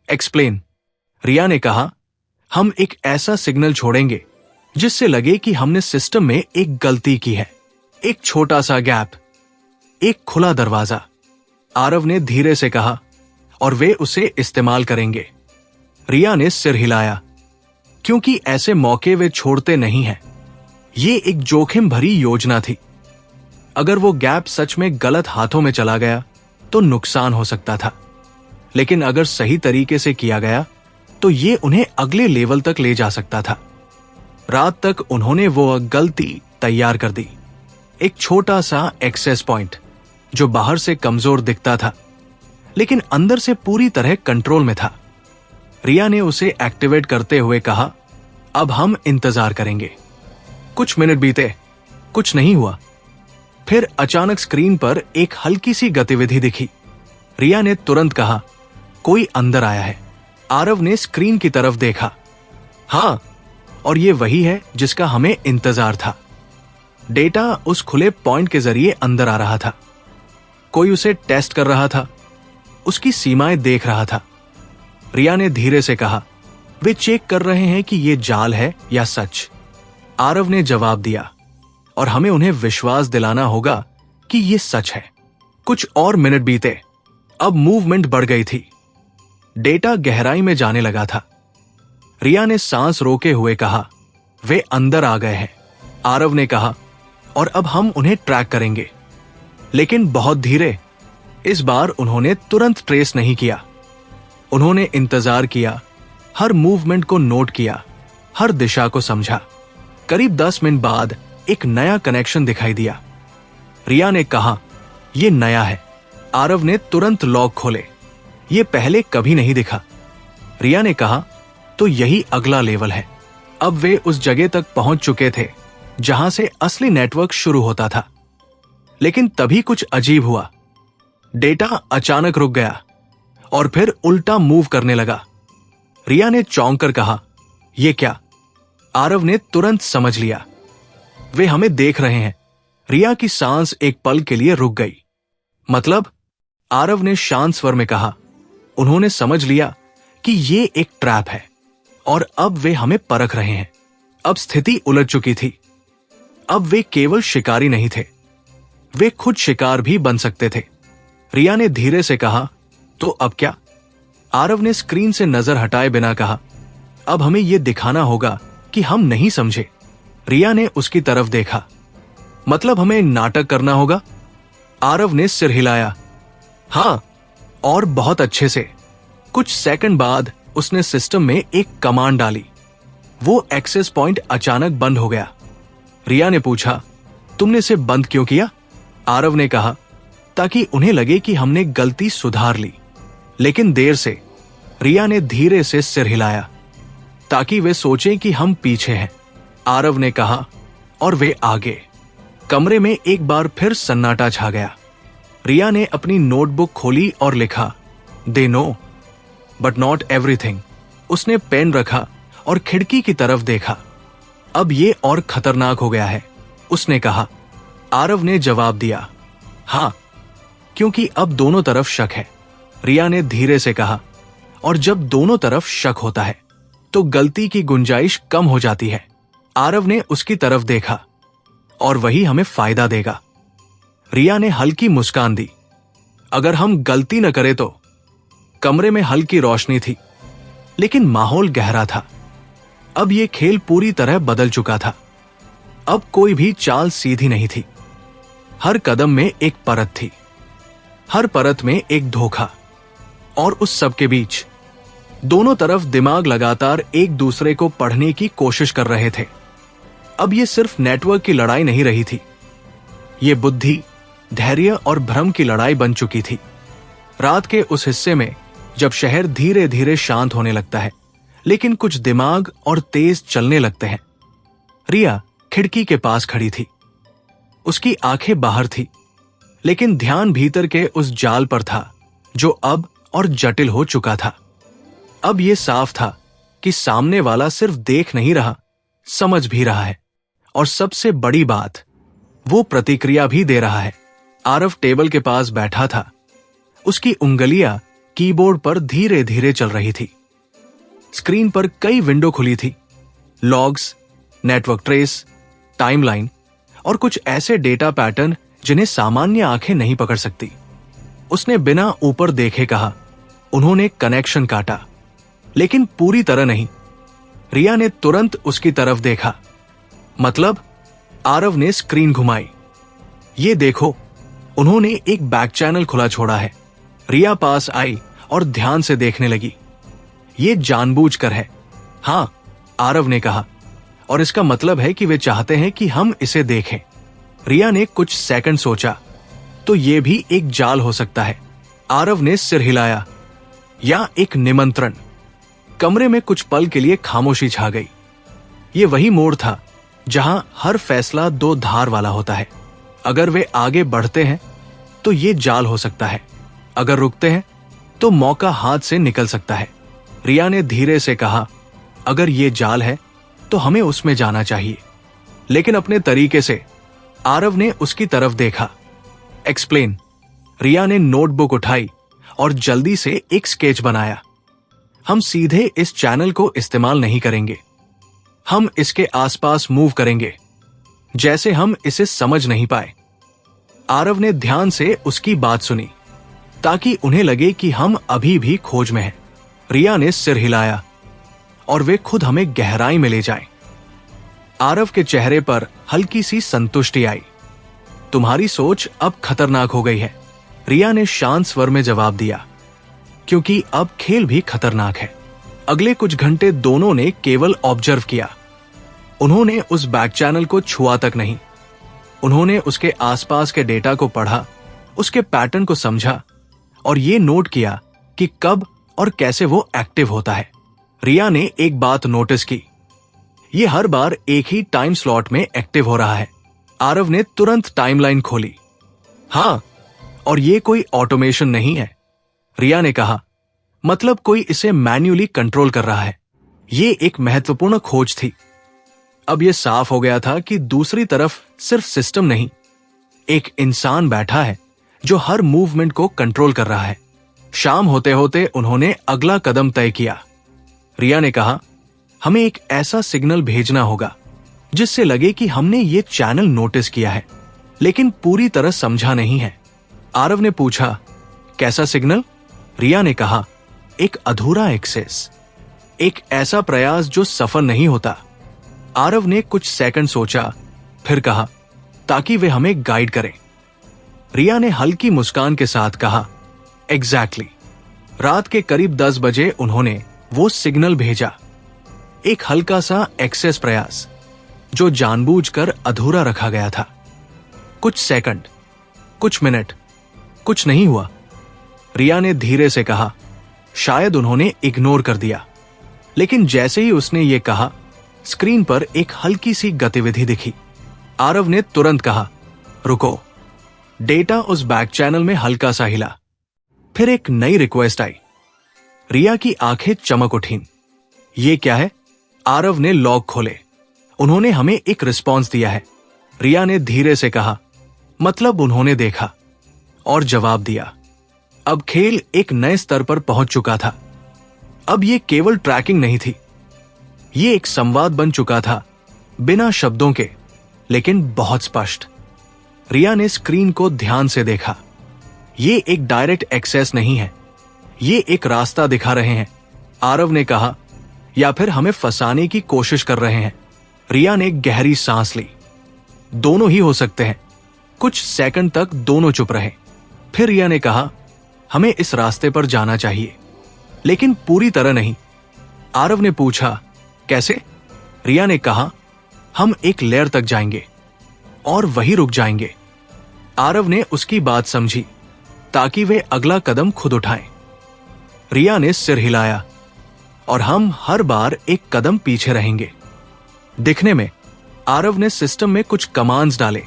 एक्सप्लेन। रिया ने कहा, हम एक ऐसा सिग्नल छोड़ेंगे जिससे लगे कि हमने सिस्टम में एक गलती की है। एक छोटा सा गैप, एक खुला दरवाजा। आरव ने धीरे से कहा, और वे उसे इस्तेमाल करेंगे। रिया ने सिर हिलाया, क्योंकि ऐसे मौके वे छोड़ते नहीं हैं। ये एक जोखिम भरी योजना थी। अगर वो गैप सच में गलत हाथों में चला गया तो नुकसान हो सकता था, लेकिन अगर सही तरीके से किया गया तो ये उन्हें अगले लेवल तक ले जा सकता था। रात तक उन्होंने वो गलती तैयार कर दी। एक छोटा सा एक्सेस पॉइंट जो बाहर से कमजोर दिखता था, लेकिन अंदर से पूरी तरह कंट्रोल में था। रिया ने उसे एक्टिवेट करते हुए कहा, अब हम इंतजार करेंगे। कुछ मिनट बीते, कुछ नहीं हुआ। फिर अचानक स्क्रीन पर एक हल्की सी गतिविधि दिखी। रिया ने तुरंत कहा, कोई अंदर आया है। आरव ने स्क्रीन की तरफ देखा। हाँ, और ये वही है जिसका हमें इंतजार था। डेटा उस खुले पॉइंट के जरिए अंदर आ रहा था। कोई उसे टेस्ट कर रहा था, उसकी सीमाएं देख रहा था। रिया ने धीरे से कहा, वे चेक कर रहे हैं कि ये जाल है या सच। आरव ने जवाब दिया, और हमें उन्हें विश्वास दिलाना होगा कि ये सच है। कुछ और मिनट बीते। अब मूवमेंट बढ़ गई थी। डेटा गहराई में जाने लगा था। रिया ने सांस रोके हुए कहा, वे अंदर आ गए हैं। आरव ने कहा, और अब हम उन्हें ट्रैक करेंगे, लेकिन बहुत धीरे। इस बार उन्होंने तुरंत ट्रेस नहीं किया। उन्होंने इंतजार किया, हर मूवमेंट को नोट किया, हर दिशा को समझा। करीब 10 मिनट बाद एक नया कनेक्शन दिखाई दिया। रिया ने कहा, यह नया है। आरव ने तुरंत लॉक खोले। ये पहले कभी नहीं दिखा। रिया ने कहा, तो यही अगला लेवल है। अब वे उस जगह तक पहुंच चुके थे जहां से असली नेटवर्क शुरू होता था। लेकिन तभी कुछ अजीब हुआ। डेटा अचानक रुक गया और फिर उल्टा मूव करने लगा। रिया ने चौंक कर कहा, ये क्या? आरव ने तुरंत समझ लिया, वे हमें देख रहे हैं। रिया की सांस एक पल के लिए रुक गई। मतलब? आरव ने शांत स्वर में कहा। उन्होंने समझ लिया कि ये एक ट्रैप है और अब वे हमें परख रहे हैं। अब स्थिति उलझ चुकी थी। अब वे केवल शिकारी नहीं थे, वे खुद शिकार भी बन सकते थे। रिया ने धीरे से कहा, तो अब क्या? आरव ने स्क्रीन से नजर हटाए बिना कहा, अब हमें यह दिखाना होगा कि हम नहीं समझे। रिया ने उसकी तरफ देखा। मतलब हमें नाटक करना होगा? आरव ने सिर हिलाया। हां, और बहुत अच्छे से। कुछ सेकंड बाद उसने सिस्टम में एक कमांड डाली। वो एक्सेस पॉइंट अचानक बंद हो गया। रिया ने पूछा, तुमने इसे बंद क्यों किया? आरव ने कहा, ताकि उन्हें लगे कि हमने गलती सुधार ली, लेकिन देर से। रिया ने धीरे से सिर हिलाया, ताकि वे सोचें कि हम पीछे हैं। आरव ने कहा, और वे आगे। कमरे में एक बार फिर सन्नाटा छा गया। रिया ने अपनी नोटबुक खोली और लिखा, they know but not everything. उसने पेन रखा और खिड़की की तरफ देखा। अब ये और खतरनाक हो गया है, उसने कहा। आरव ने जवाब दिया, हां, क्योंकि अब दोनों तरफ शक है। रिया ने धीरे से कहा, और जब दोनों तरफ शक होता है तो गलती की गुंजाइश कम हो जाती है। आरव ने उसकी तरफ देखा, और वही हमें फायदा देगा। रिया ने हल्की मुस्कान दी। अगर हम गलती न करें तो? कमरे में हल्की रोशनी थी, लेकिन माहौल गहरा था। अब यह खेल पूरी तरह बदल चुका था। अब कोई भी चाल सीधी नहीं थी। हर कदम में एक परत थी, हर परत में एक धोखा। और उस सब के बीच दोनों तरफ दिमाग लगातार एक दूसरे को पढ़ने की कोशिश कर रहे थे। अब यह सिर्फ नेटवर्क की लड़ाई नहीं रही थी, यह बुद्धि, धैर्य और भ्रम की लड़ाई बन चुकी थी। रात के उस हिस्से में जब शहर धीरे धीरे शांत होने लगता है, लेकिन कुछ दिमाग और तेज चलने लगते हैं। रिया खिड़की के पास खड़ी थी। उसकी आंखें बाहर थी, लेकिन ध्यान भीतर के उस जाल पर था जो अब और जटिल हो चुका था। अब यह साफ था कि सामने वाला सिर्फ देख नहीं रहा, समझ भी रहा है, और सबसे बड़ी बात, वो प्रतिक्रिया भी दे रहा है। आरव टेबल के पास बैठा था। उसकी उंगलियां कीबोर्ड पर धीरे धीरे चल रही थी। स्क्रीन पर कई विंडो खुली थी, लॉग्स, नेटवर्क ट्रेस, टाइमलाइन और कुछ ऐसे डेटा पैटर्न जिन्हें सामान्य आंखें नहीं पकड़ सकती। उसने बिना ऊपर देखे कहा, उन्होंने कनेक्शन काटा, लेकिन पूरी तरह नहीं। रिया ने तुरंत उसकी तरफ देखा। मतलब? आरव ने स्क्रीन घुमाई। ये देखो, उन्होंने एक बैक चैनल खुला छोड़ा है। रिया पास आई और ध्यान से देखने लगी। ये जानबूझकर है। हां, आरव ने कहा, और इसका मतलब है कि वे चाहते हैं कि हम इसे देखें। रिया ने कुछ सेकंड सोचा, तो ये भी एक जाल हो सकता है। आरव ने सिर हिलाया, या एक निमंत्रण। कमरे में कुछ पल के लिए खामोशी छा गई। ये वही मोड़ था जहां हर फैसला दो धार वाला होता है। अगर वे आगे बढ़ते हैं तो ये जाल हो सकता है, अगर रुकते हैं तो मौका हाथ से निकल सकता है। रिया ने धीरे से कहा, अगर ये जाल है तो हमें उसमें जाना चाहिए, लेकिन अपने तरीके से। आरव ने उसकी तरफ देखा। एक्सप्लेन। रिया ने नोटबुक उठाई और जल्दी से एक स्केच बनाया। हम सीधे इस चैनल को इस्तेमाल नहीं करेंगे, हम इसके आसपास मूव करेंगे, जैसे हम इसे समझ नहीं पाए। आरव ने ध्यान से उसकी बात सुनी, ताकि उन्हें लगे कि हम अभी भी खोज में हैं। रिया ने सिर हिलाया, और वे खुद हमें गहराई में ले जाएं। आरव के चेहरे पर हल्की सी संतुष्टि आई। तुम्हारी सोच अब खतरनाक हो गई है, रिया ने शांत स्वर में जवाब दिया, क्योंकि अब खेल भी खतरनाक है। अगले कुछ घंटे दोनों ने केवल ऑब्जर्व किया। उन्होंने उस बैक चैनल को छुआ तक नहीं। उन्होंने उसके आसपास के डेटा को पढ़ा, उसके पैटर्न को समझा, और ये नोट किया कि कब और कैसे वो एक्टिव होता है। रिया ने एक बात नोटिस की, ये हर बार एक ही टाइम स्लॉट में एक्टिव हो रहा है। आरव ने तुरंत टाइमलाइन खोली। हां, और ये कोई ऑटोमेशन नहीं है, रिया ने कहा। मतलब कोई इसे मैन्युअली कंट्रोल कर रहा है। ये एक महत्वपूर्ण खोज थी। अब यह साफ हो गया था कि दूसरी तरफ सिर्फ सिस्टम नहीं, एक इंसान बैठा है जो हर मूवमेंट को कंट्रोल कर रहा है। शाम होते होते उन्होंने अगला कदम तय किया। रिया ने कहा, हमें एक ऐसा सिग्नल भेजना होगा जिससे लगे कि हमने ये चैनल नोटिस किया है, लेकिन पूरी तरह समझा नहीं है। आरव ने पूछा, कैसा सिग्नल? रिया ने कहा, एक अधूरा एक्सेस, एक ऐसा प्रयास जो सफल नहीं होता। आरव ने कुछ सेकंड सोचा, फिर कहा, ताकि वे हमें गाइड करें। रिया ने हल्की मुस्कान के साथ कहा, एग्जैक्टली। रात के करीब 10 बजे उन्होंने वो सिग्नल भेजा, एक हल्का सा एक्सेस प्रयास जो जानबूझकर अधूरा रखा गया था। कुछ सेकंड, कुछ मिनट, कुछ नहीं हुआ। रिया ने धीरे से कहा, शायद उन्होंने इग्नोर कर दिया। लेकिन जैसे ही उसने ये कहा, स्क्रीन पर एक हल्की सी गतिविधि दिखी। आरव ने तुरंत कहा, रुको। डेटा उस बैक चैनल में हल्का सा हिला। फिर एक नई रिक्वेस्ट आई। रिया की आंखें चमक उठीं। ये क्या है? आरव ने लॉग खोले। उन्होंने हमें एक रिस्पॉन्स दिया है। रिया ने धीरे से कहा, मतलब उन्होंने देखा और जवाब दिया। अब खेल एक नए स्तर पर पहुंच चुका था। अब ये केवल ट्रैकिंग नहीं थी, ये एक संवाद बन चुका था, बिना शब्दों के, लेकिन बहुत स्पष्ट। रिया ने स्क्रीन को ध्यान से देखा। ये एक डायरेक्ट एक्सेस नहीं है, ये एक रास्ता दिखा रहे हैं। आरव ने कहा, या फिर हमें फंसाने की कोशिश कर रहे हैं। रिया ने गहरी सांस ली। दोनों ही हो सकते हैं। कुछ सेकंड तक दोनों चुप रहे। फिर रिया ने कहा, हमें इस रास्ते पर जाना चाहिए, लेकिन पूरी तरह नहीं। आरव ने पूछा, कैसे? रिया ने कहा, हम एक लेयर तक जाएंगे और वहीं रुक जाएंगे। आरव ने उसकी बात समझी, ताकि वे अगला कदम खुद उठाएं। रिया ने सिर हिलाया, और हम हर बार एक कदम पीछे रहेंगे। दिखने में आरव ने सिस्टम में कुछ कमांड्स डाले।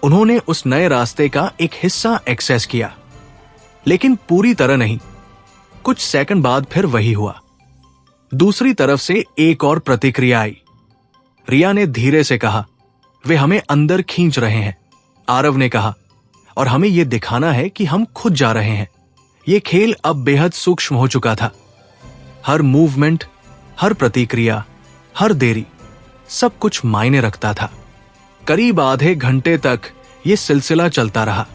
उन्होंने उस नए रास्ते का एक हिस्सा एक्सेस किया, लेकिन पूरी तरह नहीं। कुछ सेकंड बाद फिर वही हुआ। दूसरी तरफ से एक और प्रतिक्रिया आई। रिया ने धीरे से कहा, वे हमें अंदर खींच रहे हैं। आरव ने कहा, और हमें यह दिखाना है कि हम खुद जा रहे हैं। यह खेल अब बेहद सूक्ष्म हो चुका था। हर मूवमेंट, हर प्रतिक्रिया, हर देरी, सब कुछ मायने रखता था। करीब आधे घंटे तक यह सिलसिला चलता रहा।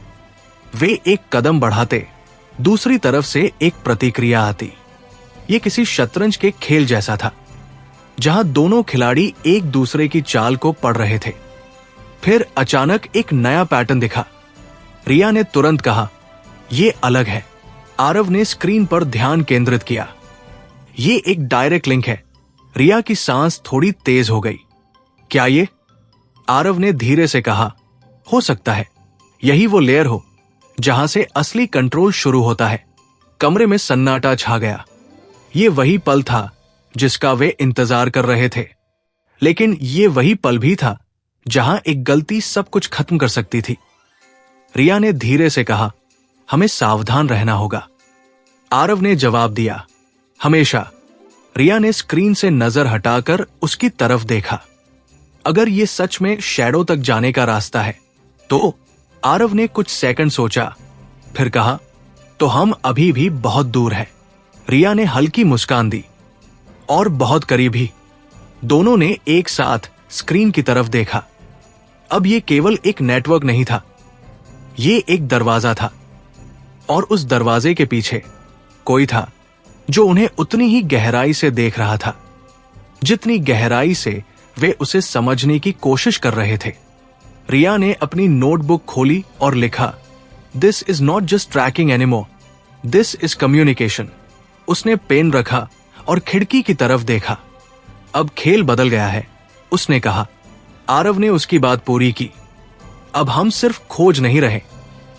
वे एक कदम बढ़ाते, दूसरी तरफ से एक प्रतिक्रिया आती। यह किसी शतरंज के खेल जैसा था, जहां दोनों खिलाड़ी एक दूसरे की चाल को पढ़ रहे थे। फिर अचानक एक नया पैटर्न दिखा। रिया ने तुरंत कहा, यह अलग है। आरव ने स्क्रीन पर ध्यान केंद्रित किया। यह एक डायरेक्ट लिंक है। रिया की सांस थोड़ी तेज हो गई। क्या ये? आरव ने धीरे से कहा, हो सकता है यही वो लेयर हो जहां से असली कंट्रोल शुरू होता है। कमरे में सन्नाटा छा गया। ये वही पल था जिसका वे इंतजार कर रहे थे, लेकिन ये वही पल भी था जहां एक गलती सब कुछ खत्म कर सकती थी। रिया ने धीरे से कहा, हमें सावधान रहना होगा। आरव ने जवाब दिया, हमेशा। रिया ने स्क्रीन से नजर हटाकर उसकी तरफ देखा। अगर ये सच में शैडो तक जाने का रास्ता है तो? आरव ने कुछ सेकंड सोचा, फिर कहा, तो हम अभी भी बहुत दूर हैं। रिया ने हल्की मुस्कान दी, और बहुत करीब ही। दोनों ने एक साथ स्क्रीन की तरफ देखा। अब ये केवल एक नेटवर्क नहीं था, ये एक दरवाजा था, और उस दरवाजे के पीछे कोई था जो उन्हें उतनी ही गहराई से देख रहा था, जितनी गहराई से वे उसे समझने की कोशिश कर रहे थे। रिया ने अपनी नोटबुक खोली और लिखा, this is not just tracking anymore, this is communication. उसने पेन रखा और खिड़की की तरफ देखा। अब खेल बदल गया है, उसने कहा। आरव ने उसकी बात पूरी की। अब हम सिर्फ खोज नहीं रहे,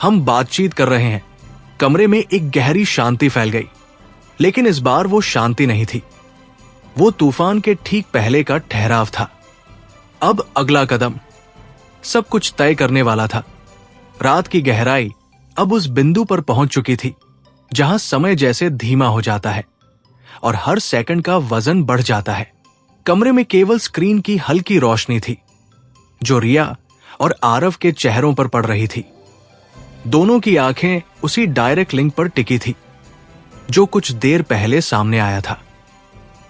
हम बातचीत कर रहे हैं। कमरे में एक गहरी शांति फैल गई, लेकिन इस बार वो शांति नहीं थी, वो तूफान के ठीक पहले का ठहराव था। अब अगला कदम सब कुछ तय करने वाला था। रात की गहराई अब उस बिंदु पर पहुंच चुकी थी जहां समय जैसे धीमा हो जाता है और हर सेकंड का वजन बढ़ जाता है। कमरे में केवल स्क्रीन की हल्की रोशनी थी जो रिया और आरव के चेहरों पर पड़ रही थी। दोनों की आंखें उसी डायरेक्ट लिंक पर टिकी थी जो कुछ देर पहले सामने आया था।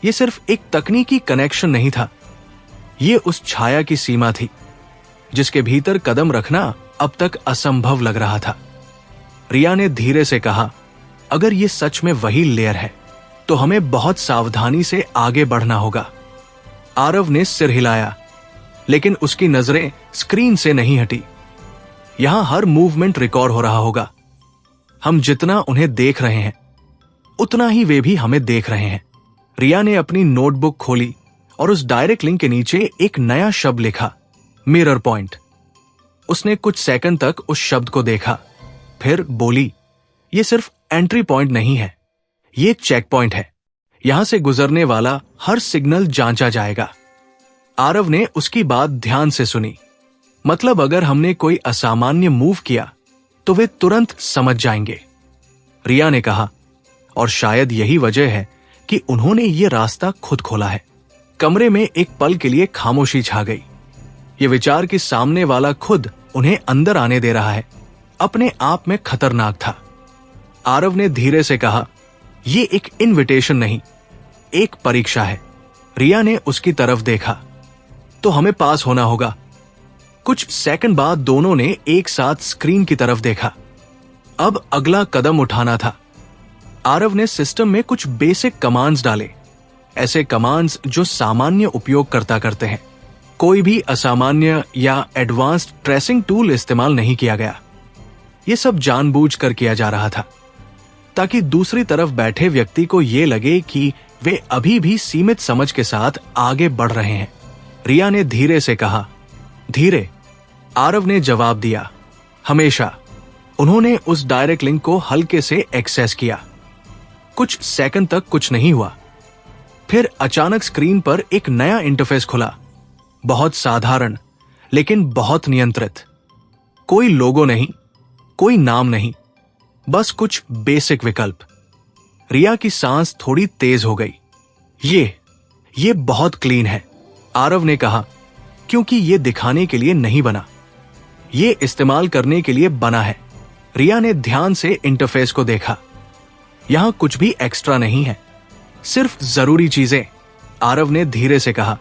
यह सिर्फ एक तकनीकी कनेक्शन नहीं था, यह उस छाया की सीमा थी जिसके भीतर कदम रखना अब तक असंभव लग रहा था। रिया ने धीरे से कहा, अगर यह सच में वही लेयर है तो हमें बहुत सावधानी से आगे बढ़ना होगा। आरव ने सिर हिलाया, लेकिन उसकी नजरें स्क्रीन से नहीं हटी। यहां हर मूवमेंट रिकॉर्ड हो रहा होगा। हम जितना उन्हें देख रहे हैं उतना ही वे भी हमें देख रहे हैं। रिया ने अपनी नोटबुक खोली और उस डायरेक्ट लिंक के नीचे एक नया शब्द लिखा, मिरर पॉइंट। उसने कुछ सेकंड तक उस शब्द को देखा, फिर बोली, यह सिर्फ एंट्री पॉइंट नहीं है, यह चेक पॉइंट है। यहां से गुजरने वाला हर सिग्नल जांचा जाएगा। आरव ने उसकी बात ध्यान से सुनी। मतलब अगर हमने कोई असामान्य मूव किया तो वे तुरंत समझ जाएंगे, रिया ने कहा। और शायद यही वजह है कि उन्होंने ये रास्ता खुद खोला है। कमरे में एक पल के लिए खामोशी छा गई। ये विचार कि सामने वाला खुद उन्हें अंदर आने दे रहा है अपने आप में खतरनाक था। आरव ने धीरे से कहा, यह एक इनविटेशन नहीं, एक परीक्षा है। रिया ने उसकी तरफ देखा, तो हमें पास होना होगा। कुछ सेकंड बाद दोनों ने एक साथ स्क्रीन की तरफ देखा। अब अगला कदम उठाना था। आरव ने सिस्टम में कुछ बेसिक कमांड्स डाले, ऐसे कमांड्स जो सामान्य उपयोगकर्ता करते हैं। कोई भी असामान्य या एडवांस्ड ट्रेसिंग टूल इस्तेमाल नहीं किया गया। यह सब जानबूझकर किया जा रहा था ताकि दूसरी तरफ बैठे व्यक्ति को यह लगे कि वे अभी भी सीमित समझ के साथ आगे बढ़ रहे हैं। रिया ने धीरे से कहा, धीरे। आरव ने जवाब दिया, हमेशा। उन्होंने उस डायरेक्ट लिंक को हल्के से एक्सेस किया। कुछ सेकंड तक कुछ नहीं हुआ। फिर अचानक स्क्रीन पर एक नया इंटरफेस खुला, बहुत साधारण लेकिन बहुत नियंत्रित। कोई लोगो नहीं, कोई नाम नहीं, बस कुछ बेसिक विकल्प। रिया की सांस थोड़ी तेज हो गई। ये बहुत क्लीन है, आरव ने कहा, क्योंकि ये दिखाने के लिए नहीं बना, ये इस्तेमाल करने के लिए बना है। रिया ने ध्यान से इंटरफेस को देखा। यहां कुछ भी एक्स्ट्रा नहीं है, सिर्फ जरूरी चीजें, आरव ने धीरे से कहा।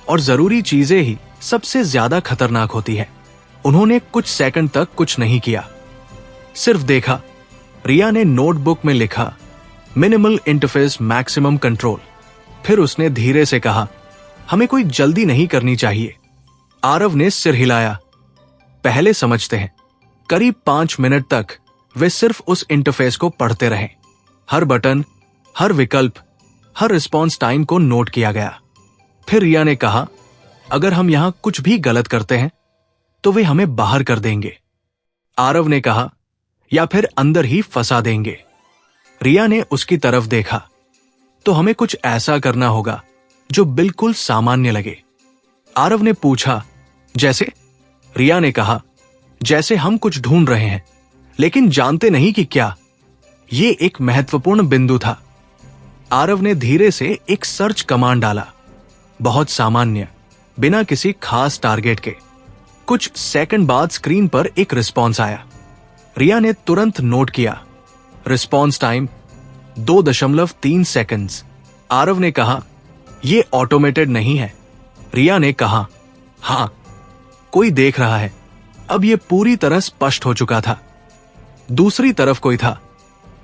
और जरूरी चीजें ही सबसे ज्यादा खतरनाक होती है। उन्होंने कुछ सेकंड तक कुछ नहीं किया, सिर्फ देखा। रिया ने नोटबुक में लिखा, मिनिमल इंटरफेस मैक्सिमम कंट्रोल। फिर उसने धीरे से कहा, हमें कोई जल्दी नहीं करनी चाहिए। आरव ने सिर हिलाया, पहले समझते हैं। करीब 5 मिनट तक वे सिर्फ उस इंटरफेस को पढ़ते रहे। हर बटन, हर विकल्प, हर रिस्पॉन्स टाइम को नोट किया गया। फिर रिया ने कहा, अगर हम यहां कुछ भी गलत करते हैं तो वे हमें बाहर कर देंगे। आरव ने कहा, या फिर अंदर ही फंसा देंगे। रिया ने उसकी तरफ देखा, तो हमें कुछ ऐसा करना होगा जो बिल्कुल सामान्य लगे। आरव ने पूछा, जैसे? रिया ने कहा, जैसे हम कुछ ढूंढ रहे हैं लेकिन जानते नहीं कि क्या। यह एक महत्वपूर्ण बिंदु था। आरव ने धीरे से एक सर्च कमांड डाला, बहुत सामान्य, बिना किसी खास टारगेट के। कुछ सेकंड बाद स्क्रीन पर एक रिस्पॉन्स आया। रिया ने तुरंत नोट किया, रिस्पॉन्स टाइम 2.3 सेकंड्स। आरव ने कहा, यह ऑटोमेटेड नहीं है। रिया ने कहा, हां, कोई देख रहा है। अब यह पूरी तरह स्पष्ट हो चुका था। दूसरी तरफ कोई था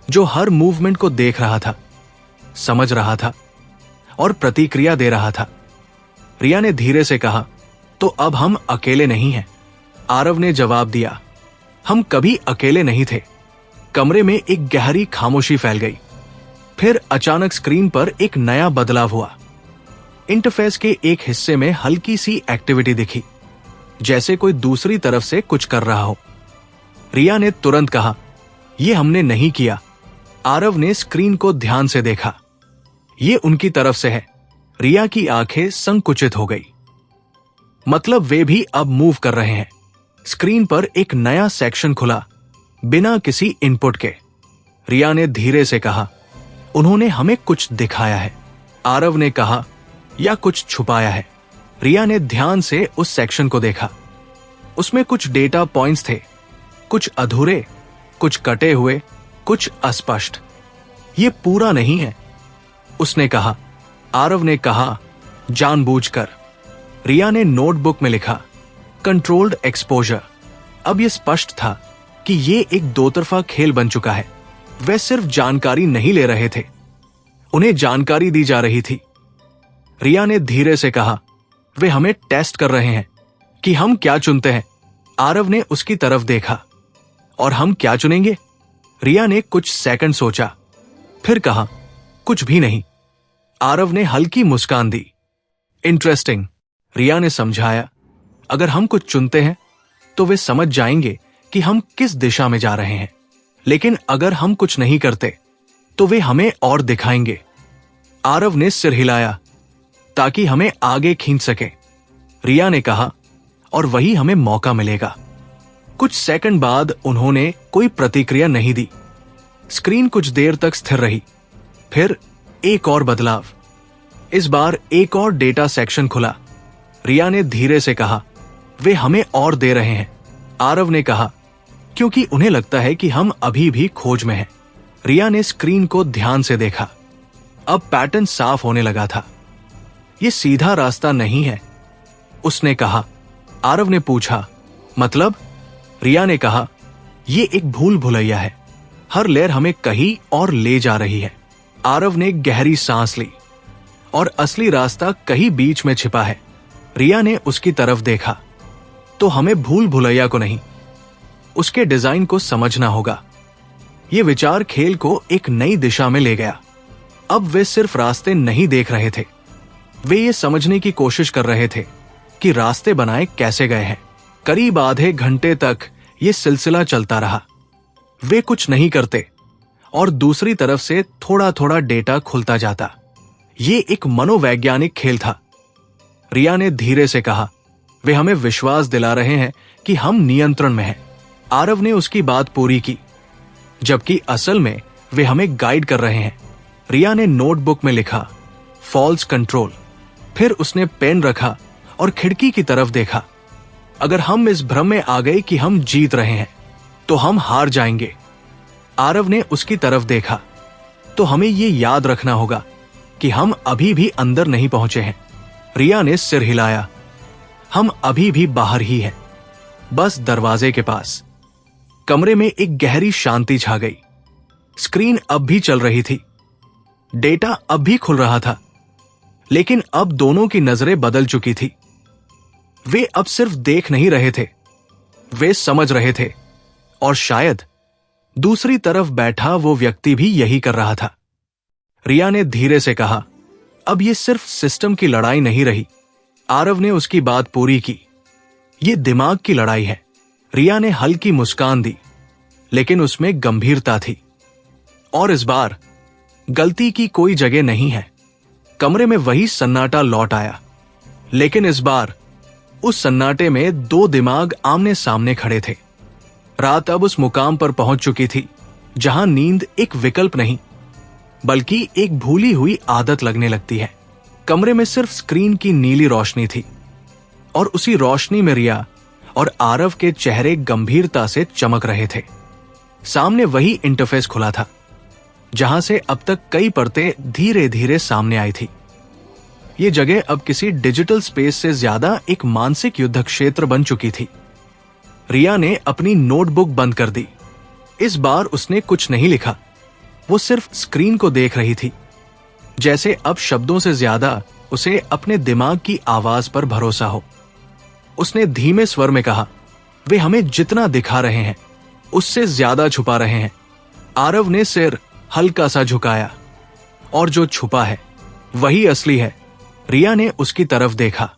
जो हर मूवमेंट को देख रहा था, समझ रहा था और प्रतिक्रिया दे रहा था। रिया ने धीरे से कहा, तो अब हम अकेले नहीं हैं। आरव ने जवाब दिया, हम कभी अकेले नहीं थे। कमरे में एक गहरी खामोशी फैल गई। फिर अचानक स्क्रीन पर एक नया बदलाव हुआ। इंटरफेस के एक हिस्से में हल्की सी एक्टिविटी दिखी, जैसे कोई दूसरी तरफ से कुछ कर रहा हो। रिया ने तुरंत कहा, यह हमने नहीं किया। आरव ने स्क्रीन को ध्यान से देखा, यह उनकी तरफ से है। रिया की आंखें संकुचित हो गई। मतलब वे भी अब मूव कर रहे हैं। स्क्रीन पर एक नया सेक्शन खुला, बिना किसी इनपुट के। रिया ने धीरे से कहा, उन्होंने हमें कुछ दिखाया है। आरव ने कहा, या कुछ छुपाया है। रिया ने ध्यान से उस सेक्शन को देखा। उसमें कुछ डेटा पॉइंट्स थे, कुछ अधूरे, कुछ कटे हुए, कुछ अस्पष्ट। ये पूरा नहीं है, उसने कहा। आरव ने कहा, जानबूझकर। रिया ने नोटबुक में लिखा, कंट्रोल्ड एक्सपोजर। अब यह स्पष्ट था कि ये एक दो तरफा खेल बन चुका है। वे सिर्फ जानकारी नहीं ले रहे थे, उन्हें जानकारी दी जा रही थी। रिया ने धीरे से कहा, वे हमें टेस्ट कर रहे हैं कि हम क्या चुनते हैं। आरव ने उसकी तरफ देखा, और हम क्या चुनेंगे? रिया ने कुछ सेकंड सोचा, फिर कहा, कुछ भी नहीं। आरव ने हल्की मुस्कान दी। इंटरेस्टिंग, रिया ने समझाया। अगर हम कुछ चुनते हैं तो वे समझ जाएंगे कि हम किस दिशा में जा रहे हैं, लेकिन अगर हम कुछ नहीं करते तो वे हमें और दिखाएंगे। आरव ने सिर हिलाया ताकि हमें आगे खींच सके। रिया ने कहा, और वही हमें मौका मिलेगा। कुछ सेकंड बाद उन्होंने कोई प्रतिक्रिया नहीं दी। स्क्रीन कुछ देर तक स्थिर रही। फिर एक और बदलाव। इस बार एक और डेटा सेक्शन खुला। रिया ने धीरे से कहा, वे हमें और दे रहे हैं। आरव ने कहा, क्योंकि उन्हें लगता है कि हम अभी भी खोज में हैं। रिया ने स्क्रीन को ध्यान से देखा। अब पैटर्न साफ होने लगा था। यह सीधा रास्ता नहीं है, उसने कहा। आरव ने पूछा, मतलब? रिया ने कहा, यह एक भूल भुलैया है। हर लेयर हमें कहीं और ले जा रही है। आरव ने गहरी सांस ली। और असली रास्ता कहीं बीच में छिपा है। रिया ने उसकी तरफ देखा। तो हमें भूल भुलैया को नहीं, उसके डिजाइन को समझना होगा। यह विचार खेल को एक नई दिशा में ले गया। अब वे सिर्फ रास्ते नहीं देख रहे थे, वे ये समझने की कोशिश कर रहे थे कि रास्ते बनाए कैसे गए हैं। करीब आधे घंटे तक यह सिलसिला चलता रहा। वे कुछ नहीं करते और दूसरी तरफ से थोड़ा थोड़ा डेटा खुलता जाता। ये एक मनोवैज्ञानिक खेल था। रिया ने धीरे से कहा, वे हमें विश्वास दिला रहे हैं कि हम नियंत्रण में हैं। आरव ने उसकी बात पूरी की, जबकि असल में वे हमें गाइड कर रहे हैं। रिया ने नोटबुक में लिखा, फॉल्स कंट्रोल। फिर उसने पेन रखा और खिड़की की तरफ देखा। अगर हम इस भ्रम में आ गए कि हम जीत रहे हैं तो हम हार जाएंगे। आरव ने उसकी तरफ देखा। तो हमें ये याद रखना होगा कि हम अभी भी अंदर नहीं पहुंचे हैं। रिया ने सिर हिलाया। हम अभी भी बाहर ही हैं, बस दरवाजे के पास। कमरे में एक गहरी शांति छा गई। स्क्रीन अब भी चल रही थी, डेटा अब भी खुल रहा था, लेकिन अब दोनों की नजरें बदल चुकी थी। वे अब सिर्फ देख नहीं रहे थे, वे समझ रहे थे। और शायद दूसरी तरफ बैठा वो व्यक्ति भी यही कर रहा था। रिया ने धीरे से कहा, अब ये सिर्फ सिस्टम की लड़ाई नहीं रही। आरव ने उसकी बात पूरी की, ये दिमाग की लड़ाई है। रिया ने हल्की मुस्कान दी, लेकिन उसमें गंभीरता थी। और इस बार गलती की कोई जगह नहीं है। कमरे में वही सन्नाटा लौट आया, लेकिन इस बार उस सन्नाटे में दो दिमाग आमने सामने खड़े थे। रात अब उस मुकाम पर पहुंच चुकी थी जहां नींद एक विकल्प नहीं, बल्कि एक भूली हुई आदत लगने लगती है। कमरे में सिर्फ स्क्रीन की नीली रोशनी थी, और उसी रोशनी में रिया और आरव के चेहरे गंभीरता से चमक रहे थे। सामने वही इंटरफेस खुला था जहां से अब तक कई परतें धीरे धीरे सामने आई थी। ये जगह अब किसी डिजिटल स्पेस से ज्यादा एक मानसिक युद्ध क्षेत्र बन चुकी थी। रिया ने अपनी नोटबुक बंद कर दी। इस बार उसने कुछ नहीं लिखा, वो सिर्फ स्क्रीन को देख रही थी, जैसे अब शब्दों से ज्यादा उसे अपने दिमाग की आवाज पर भरोसा हो। उसने धीमे स्वर में कहा, वे हमें जितना दिखा रहे हैं उससे ज्यादा छुपा रहे हैं। आरव ने सिर हल्का सा झुकाया, और जो छुपा है वही असली है। रिया ने उसकी तरफ देखा।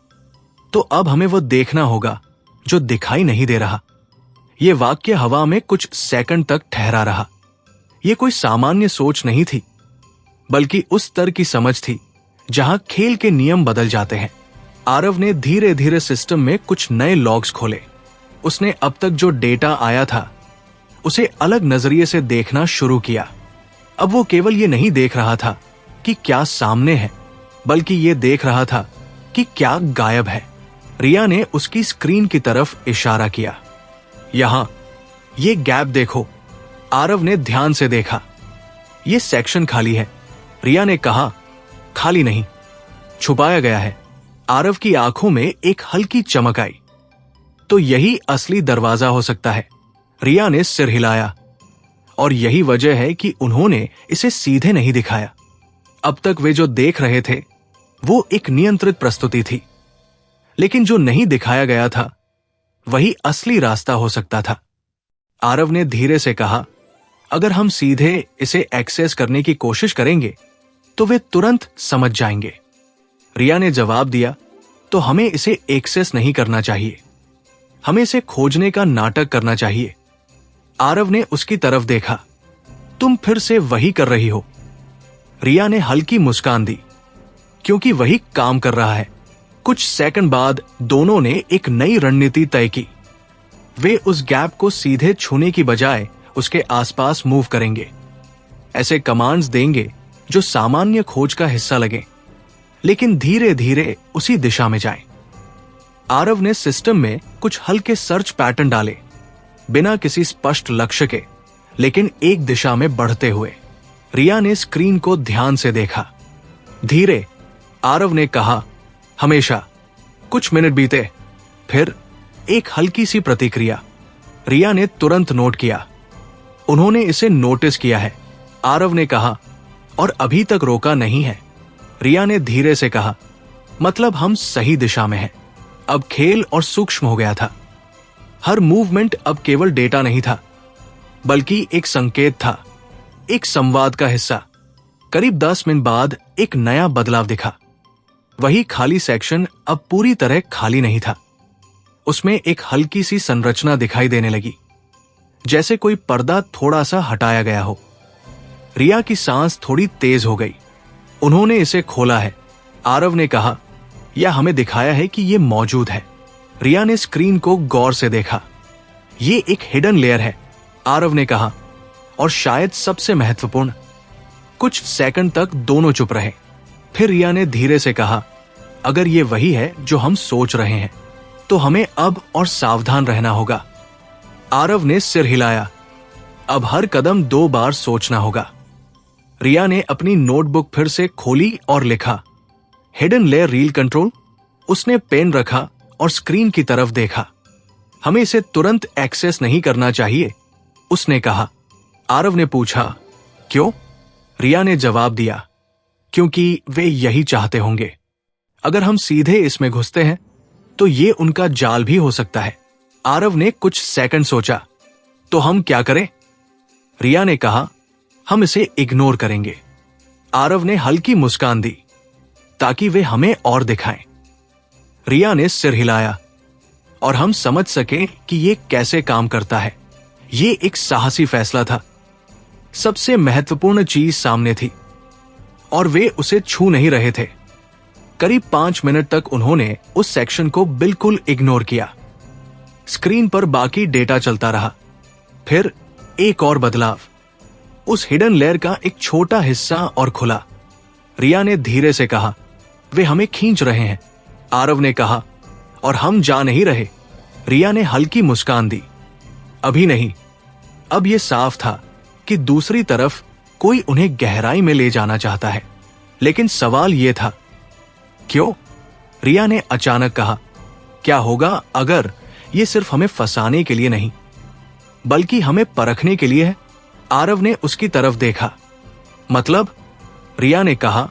तो अब हमें वो देखना होगा जो दिखाई नहीं दे रहा। यह वाक्य हवा में कुछ सेकंड तक ठहरा रहा। यह कोई सामान्य सोच नहीं थी, बल्कि उस स्तर की समझ थी जहां खेल के नियम बदल जाते हैं। आरव ने धीरे धीरे सिस्टम में कुछ नए लॉग्स खोले। उसने अब तक जो डेटा आया था उसे अलग नजरिए से देखना शुरू किया। अब वो केवल ये नहीं देख रहा था कि क्या सामने है, बल्कि ये देख रहा था कि क्या गायब है। रिया ने उसकी स्क्रीन की तरफ इशारा किया। यहां, ये गैप देखो। आरव ने ध्यान से देखा। ये सेक्शन खाली है। रिया ने कहा, खाली नहीं, छुपाया गया है। आरव की आंखों में एक हल्की चमक आई। तो यही असली दरवाजा हो सकता है। रिया ने सिर हिलाया। और यही वजह है कि उन्होंने इसे सीधे नहीं दिखाया। अब तक वे जो देख रहे थे वो एक नियंत्रित प्रस्तुति थी, लेकिन जो नहीं दिखाया गया था वही असली रास्ता हो सकता था। आरव ने धीरे से कहा, अगर हम सीधे इसे एक्सेस करने की कोशिश करेंगे तो वे तुरंत समझ जाएंगे। रिया ने जवाब दिया, तो हमें इसे एक्सेस नहीं करना चाहिए, हमें इसे खोजने का नाटक करना चाहिए। आरव ने उसकी तरफ देखा। तुम फिर से वही कर रही हो। रिया ने हल्की मुस्कान दी, क्योंकि वही काम कर रहा है। कुछ सेकंड बाद दोनों ने एक नई रणनीति तय की। वे उस गैप को सीधे छूने की बजाय उसके आसपास मूव करेंगे। ऐसे कमांड्स देंगे जो सामान्य खोज का हिस्सा लगे, लेकिन धीरे धीरे उसी दिशा में जाएं। आरव ने सिस्टम में कुछ हल्के सर्च पैटर्न डाले, बिना किसी स्पष्ट लक्ष्य के, लेकिन एक दिशा में बढ़ते हुए। रिया ने स्क्रीन को ध्यान से देखा। धीरे आरव ने कहा, हमेशा। कुछ मिनट बीते, फिर एक हल्की सी प्रतिक्रिया। रिया ने तुरंत नोट किया। उन्होंने इसे नोटिस किया है। आरव ने कहा, और अभी तक रोका नहीं है। रिया ने धीरे से कहा, मतलब हम सही दिशा में हैं। अब खेल और सूक्ष्म हो गया था। हर मूवमेंट अब केवल डेटा नहीं था, बल्कि एक संकेत था, एक संवाद का हिस्सा। करीब 10 मिनट बाद एक नया बदलाव दिखा। वही खाली सेक्शन अब पूरी तरह खाली नहीं था। उसमें एक हल्की सी संरचना दिखाई देने लगी, जैसे कोई पर्दा थोड़ा सा हटाया गया हो। रिया की सांस थोड़ी तेज हो गई। उन्होंने इसे खोला है। आरव ने कहा, यह हमें दिखाया है कि यह मौजूद है। रिया ने स्क्रीन को गौर से देखा। यह एक हिडन लेयर है, आरव ने कहा, और शायद सबसे महत्वपूर्ण। कुछ सेकंड तक दोनों चुप रहे। फिर रिया ने धीरे से कहा, अगर ये वही है जो हम सोच रहे हैं, तो हमें अब और सावधान रहना होगा। आरव ने सिर हिलाया। अब हर कदम 2 बार सोचना होगा। रिया ने अपनी नोटबुक फिर से खोली और लिखा, हिडन लेयर रील कंट्रोल। उसने पेन रखा और स्क्रीन की तरफ देखा। हमें इसे तुरंत एक्सेस नहीं करना चाहिए, उसने कहा। आरव ने पूछा, क्यों? रिया ने जवाब दिया, क्योंकि वे यही चाहते होंगे। अगर हम सीधे इसमें घुसते हैं तो ये उनका जाल भी हो सकता है। आरव ने कुछ सेकंड सोचा, तो हम क्या करें? रिया ने कहा, हम इसे इग्नोर करेंगे। आरव ने हल्की मुस्कान दी, ताकि वे हमें और दिखाएं। रिया ने सिर हिलाया, और हम समझ सके कि ये कैसे काम करता है। ये एक साहसी फैसला था। सबसे महत्वपूर्ण चीज सामने थी, और वे उसे छू नहीं रहे थे। करीब 5 मिनट तक उन्होंने उस सेक्शन को बिल्कुल इग्नोर किया। स्क्रीन पर बाकी डेटा चलता रहा। फिर एक और बदलाव। उस हिडन लेयर का एक छोटा हिस्सा और खुला। रिया ने धीरे से कहा, वे हमें खींच रहे हैं। आरव ने कहा, और हम जा नहीं रहे। रिया ने हल्की मुस्कान दी, अभी नहीं। अब यह साफ था कि दूसरी तरफ कोई उन्हें गहराई में ले जाना चाहता है। लेकिन सवाल यह था, क्यों? रिया ने अचानक कहा, क्या होगा अगर यह सिर्फ हमें फंसाने के लिए नहीं, बल्कि हमें परखने के लिए है? आरव ने उसकी तरफ देखा। मतलब? रिया ने कहा,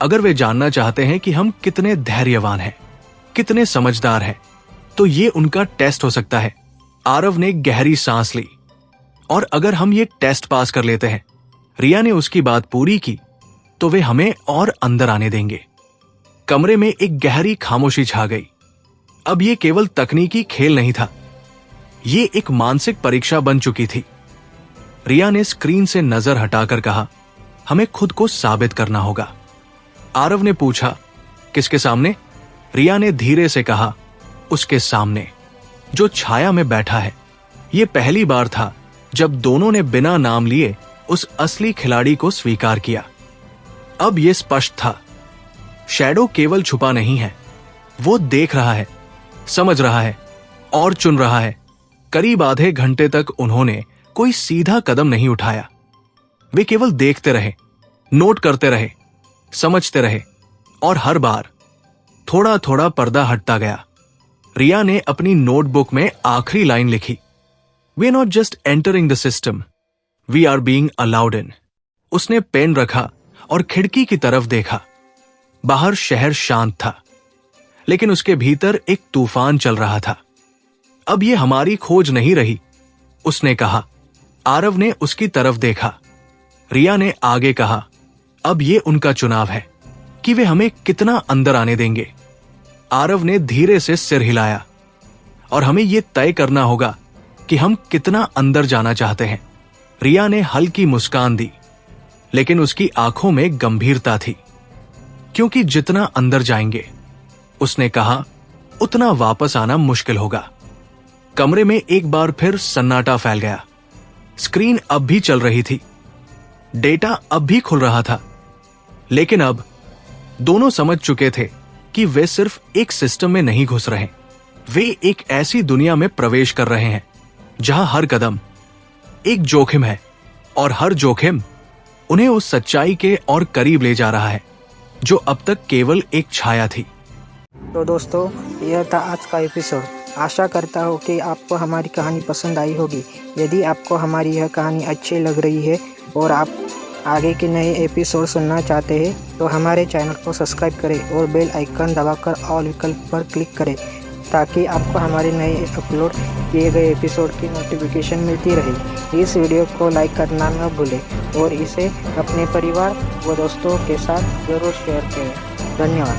अगर वे जानना चाहते हैं कि हम कितने धैर्यवान हैं, कितने समझदार हैं, तो ये उनका टेस्ट हो सकता है। आरव ने गहरी सांस ली। और अगर हम ये टेस्ट पास कर लेते हैं, रिया ने उसकी बात पूरी की, तो वे हमें और अंदर आने देंगे। कमरे में एक गहरी खामोशी छा गई। अब ये केवल तकनीकी खेल नहीं था, ये एक मानसिक परीक्षा बन चुकी थी। रिया ने स्क्रीन से नजर हटाकर कहा, हमें खुद को साबित करना होगा। आरव ने पूछा, किसके सामने? रिया ने धीरे से कहा, उसके सामने, जो छाया में बैठा है। यह पहली बार था जब दोनों ने बिना नाम लिए उस असली खिलाड़ी को स्वीकार किया। अब यह स्पष्ट था, शैडो केवल छुपा नहीं है, वो देख रहा है, समझ रहा है और चुन रहा है। करीब आधे घंटे तक उन्होंने कोई सीधा कदम नहीं उठाया। वे केवल देखते रहे, नोट करते रहे, समझते रहे और हर बार थोड़ा थोड़ा पर्दा हटता गया। रिया ने अपनी नोटबुक में आखिरी लाइन लिखी, we are not just entering the system, we are being allowed in. उसने पेन रखा और खिड़की की तरफ देखा। बाहर शहर शांत था, लेकिन उसके भीतर एक तूफान चल रहा था। अब ये हमारी खोज नहीं रही, उसने कहा। आरव ने उसकी तरफ देखा। रिया ने आगे कहा, अब ये उनका चुनाव है कि वे हमें कितना अंदर आने देंगे। आरव ने धीरे से सिर हिलाया, और हमें यह तय करना होगा कि हम कितना अंदर जाना चाहते हैं। रिया ने हल्की मुस्कान दी, लेकिन उसकी आंखों में गंभीरता थी। क्योंकि जितना अंदर जाएंगे, उसने कहा, उतना वापस आना मुश्किल होगा। कमरे में एक बार फिर सन्नाटा फैल गया। स्क्रीन अब भी चल रही थी, डेटा अब भी खुल रहा था, लेकिन अब दोनों समझ चुके थे कि वे सिर्फ एक सिस्टम में नहीं घुस रहे, वे एक ऐसी दुनिया में प्रवेश कर रहे हैं जहां हर कदम एक जोखिम है, और हर जोखिम उन्हें उस सच्चाई के और करीब ले जा रहा है जो अब तक केवल एक छाया थी। तो दोस्तों, यह था आज का एपिसोड। आशा करता हूँ कि आपको हमारी कहानी पसंद आई होगी। यदि आपको हमारी यह कहानी अच्छी लग रही है और आप आगे के नए एपिसोड सुनना चाहते हैं, तो हमारे चैनल को सब्सक्राइब करें और बेल आइकन दबाकर ऑल विकल्प पर क्लिक करें, ताकि आपको हमारे नए अपलोड किए गए एपिसोड की नोटिफिकेशन मिलती रहे। इस वीडियो को लाइक करना न भूलें और इसे अपने परिवार व दोस्तों के साथ ज़रूर शेयर करें। धन्यवाद।